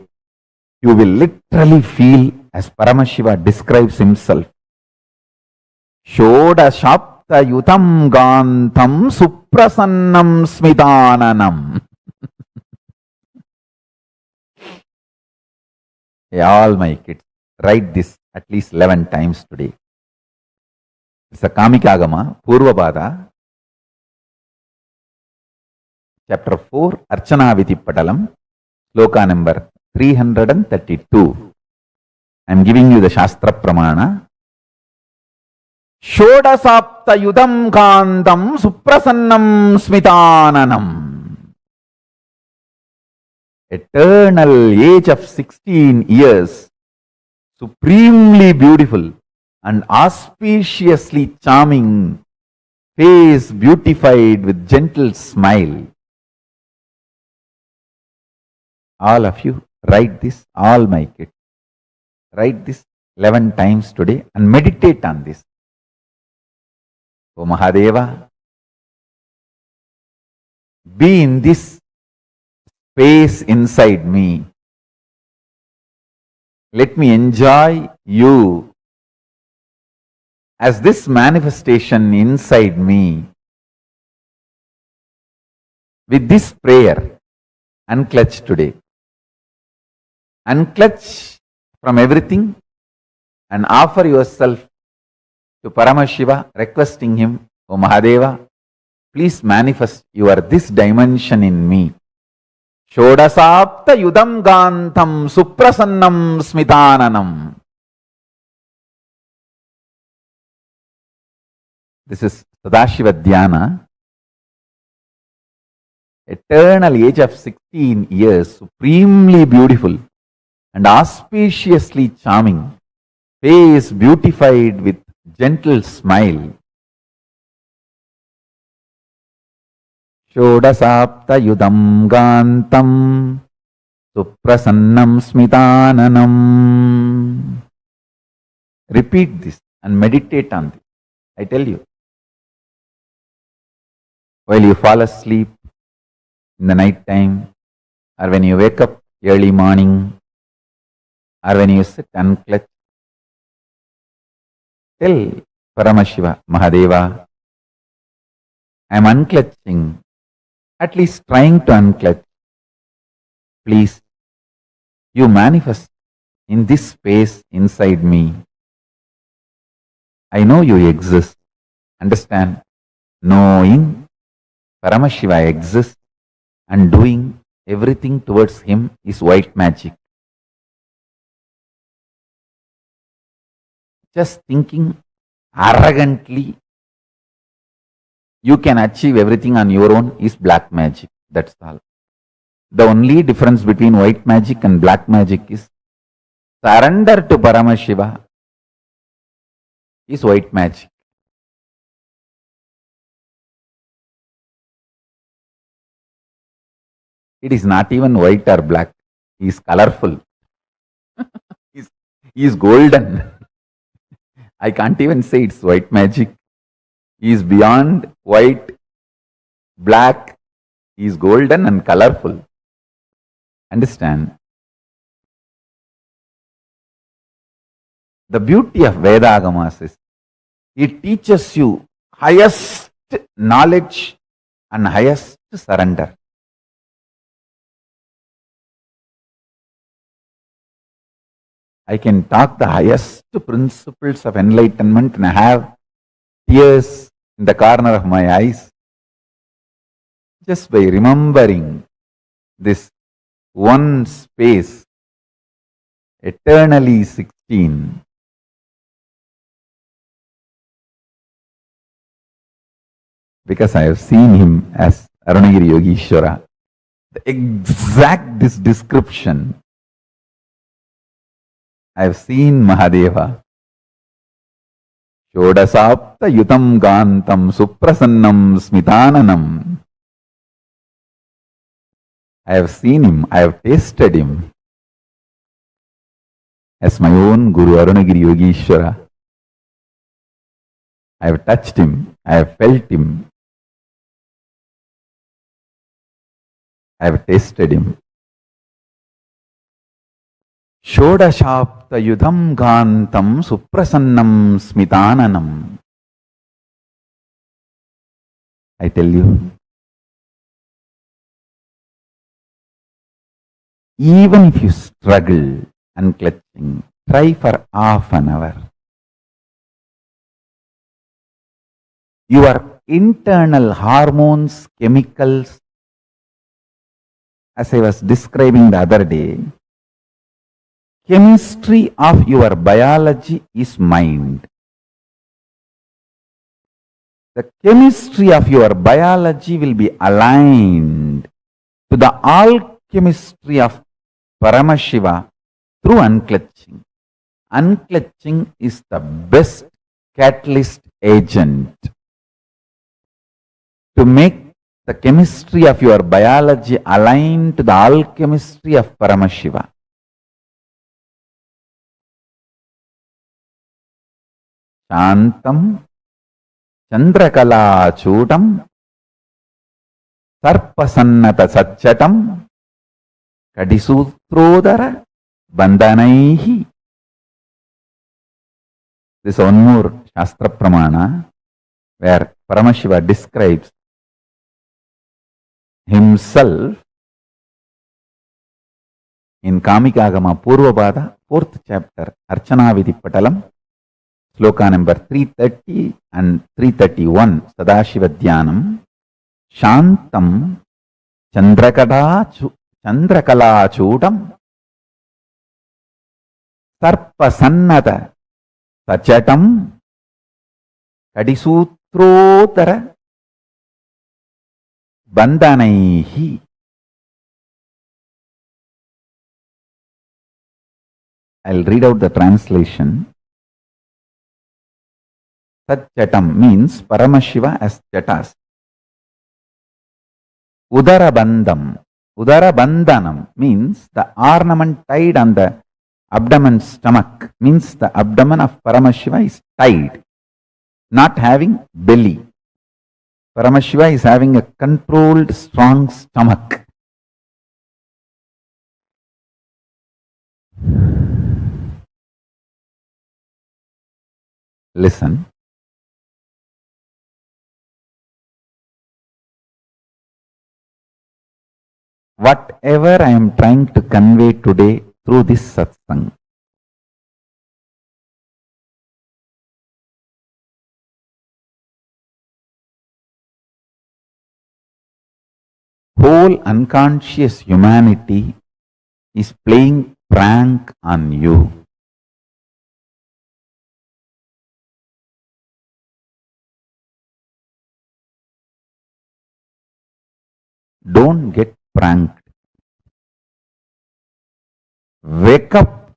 you will literally feel, as Paramashiva describes himself, Shoda Shapta Yutam Gantam Suprasannam Smitananam. Hey, all my kids, write this at least 11 times today. It's a Kamikagama, Purvabada, chapter 4, Archana Vitipatalam, sloka number 332. I am giving you the Shastra Pramana. Shodasapta yudam kandam suprasannam smitananam. Eternal age of 16 years, supremely beautiful and auspiciously charming, face beautified with gentle smile. All of you, write this, all my kids. Write this 11 times today and meditate on this. O Mahadeva, be in this space inside me. Let me enjoy you as this manifestation inside me. With this prayer, unclutch today. Unclutch from everything and offer yourself to Paramashiva, requesting him, O Mahadeva, please manifest this dimension in me. Shodasapta yudam gantam suprasannam smitananam. This is Sadashiva Dhyana. Eternal age of 16 years, supremely beautiful and auspiciously charming, face beautified with gentle smile. Shodasapta yudam gantam suprasannam smitananam. Repeat this and meditate on this. I tell you. While you fall asleep in the night time, or when you wake up early morning, or when you sit unclutched, tell Paramashiva, Mahadeva, I am unclutching, at least trying to unclutch. Please, you manifest in this space inside me. I know you exist. Understand? Knowing Paramashiva exists and doing everything towards him is white magic. Just thinking arrogantly you can achieve everything on your own is black magic. That's all. The only difference between white magic and black magic is surrender to Paramashiva is white magic. It is not even white or black. He is colorful. He is golden. I can't even say it's white magic. He is beyond white, black. He is golden and colorful. Understand? The beauty of Vedagamas is it teaches you highest knowledge and highest surrender. I can talk the highest principles of enlightenment and have tears in the corner of my eyes just by remembering this one space, eternally 16. Because I have seen him as Arunagiri Yogishwara. The exact this description. I have seen Mahadeva. Shodasapta yutam gantam suprasannam smitananam. I have seen him, I have tasted him as my own Guru Arunagiri Yogishwara. I have touched him, I have felt him, I have tasted him. Shodashapta yudham gantam suprasannam smitananam. I tell you, even if you struggle unclutching, try for half an hour. your internal hormones, chemicals, as I was describing the other day, chemistry of your biology is mind. The chemistry of your biology will be aligned to the alchemistry of Paramashiva through unclutching. Unclutching is the best catalyst agent to make the chemistry of your biology align to the alchemistry of Paramashiva. Shantam Chandrakala Chudam Sarpasannata Satchatam Kadisutrodara Bandhanaihi. This is one more Shastra Pramana where Paramashiva describes himself in Kamikagama Purvabhada, 4th chapter, Archana Vidhi Patalam, Sloka number 330 and 331, Sadashiva Dhyanam, Shantam Chandrakala Chudam Sarpasannata Sachatam Kadisutrotara Bandhanaihi. I'll read out the translation. Sachatam means Paramashiva as Jatas. Udarabandhanam means the ornament tied on the abdomen stomach, means the abdomen of Paramashiva is tied, not having belly. Paramashiva is having a controlled, strong stomach. Listen. Whatever I am trying to convey today through this satsang, whole unconscious humanity is playing prank on you. Don't get pranked. Wake up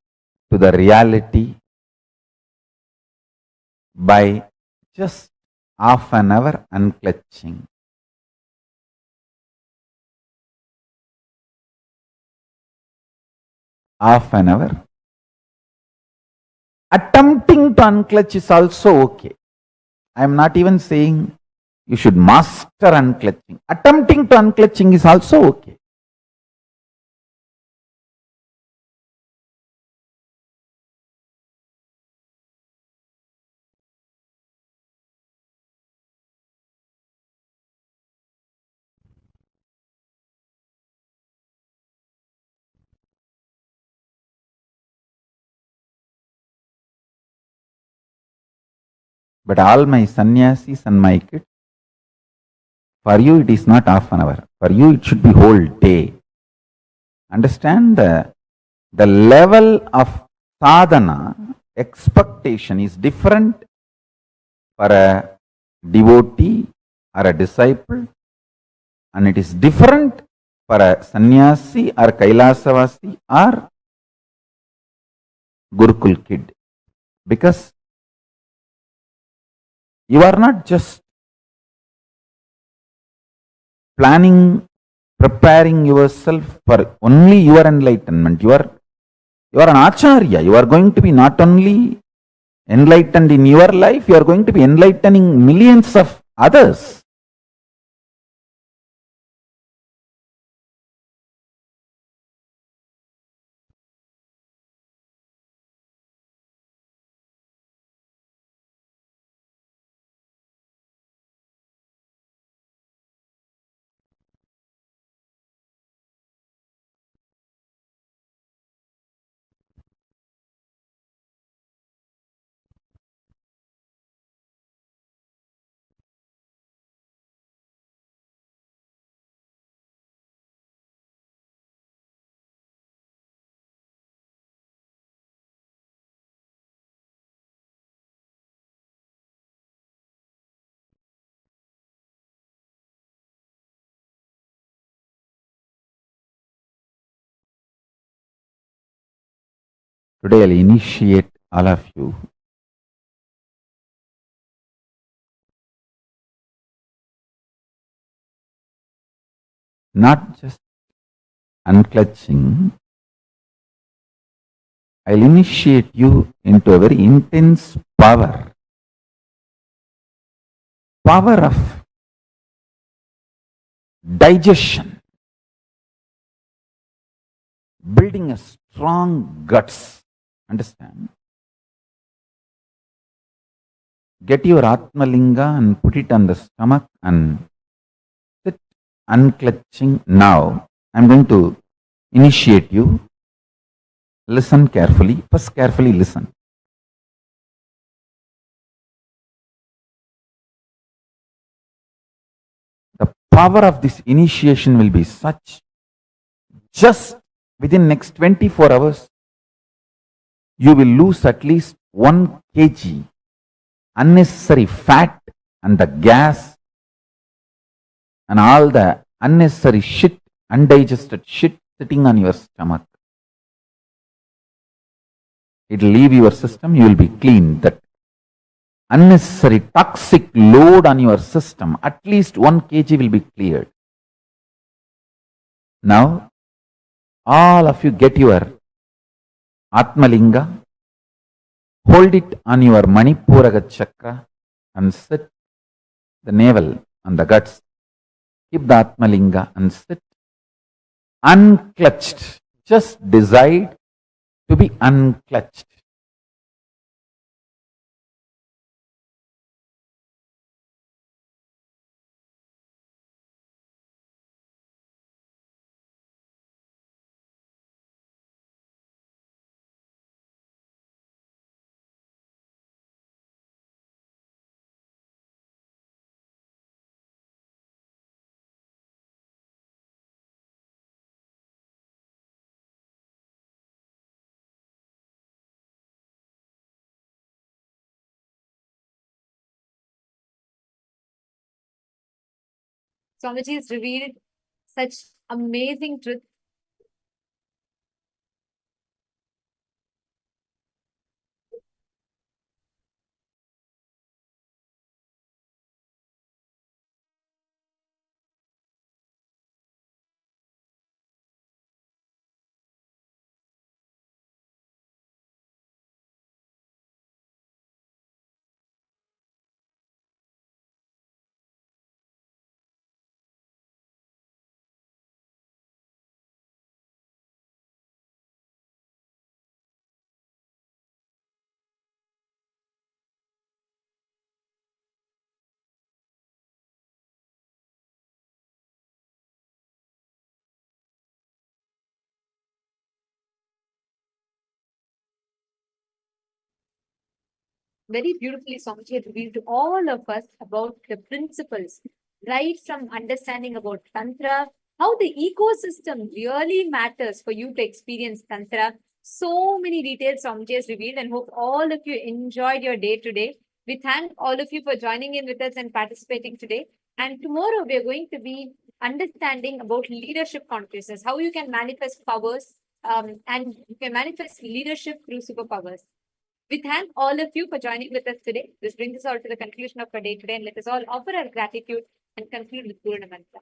to the reality by just half an hour unclutching. Half an hour. Attempting to unclutch is also okay. I am not even saying you should master unclutching. Attempting to unclutching is also okay. But all my sannyasis and my kids, for you it is not half an hour. For you it should be whole day. Understand the level of sadhana, expectation is different for a devotee or a disciple, and it is different for a sannyasi or Kailasavasi or Gurukul kid. Because you are not just preparing yourself for only your enlightenment. You are an acharya. You are going to be not only enlightened in your life, you are going to be enlightening millions of others. Today I'll initiate all of you not just unclutching, I'll initiate you into a very intense power of digestion, building a strong guts. Understand? Get your Atmalinga and put it on the stomach and sit unclutching. Now, I'm going to initiate you. Listen carefully. First, carefully listen. The power of this initiation will be such, just within next 24 hours, you will lose at least 1 kg unnecessary fat and the gas and all the unnecessary shit, undigested shit sitting on your stomach. It will leave your system, you will be clean. That unnecessary toxic load on your system, at least 1 kg will be cleared. Now, all of you get your Atmalinga, hold it on your Manipuraga chakra and sit the navel on the guts. Keep the Atmalinga and sit unclutched. Just decide to be unclutched. Swamiji has revealed such amazing truth. Very beautifully, Swamiji had revealed to all of us about the principles, right from understanding about Tantra, how the ecosystem really matters for you to experience Tantra. So many details Swamiji has revealed, and hope all of you enjoyed your day today. We thank all of you for joining in with us and participating today. And tomorrow we are going to be understanding about leadership consciousness, how you can manifest powers, and you can manifest leadership through superpowers. We thank all of you for joining with us today. This brings us all to the conclusion of our day today, and let us all offer our gratitude and conclude with Purna Mantra.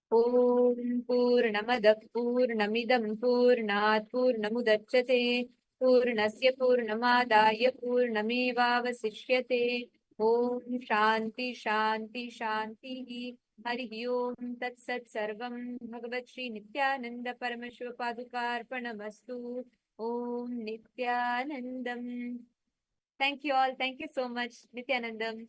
Om Purnamadah Purnamidam Purnat Purnamudachyate Purnasya Purnamadaya Purnamevavasishyate Om Shanti Shanti Shanti Hari Om Tat Sat Sarvam Bhagavat Shri Nithyananda Paramashiva Padukarpanamastu Om Nithyanandam. Thank you all. Thank you so much, Nithyanandam.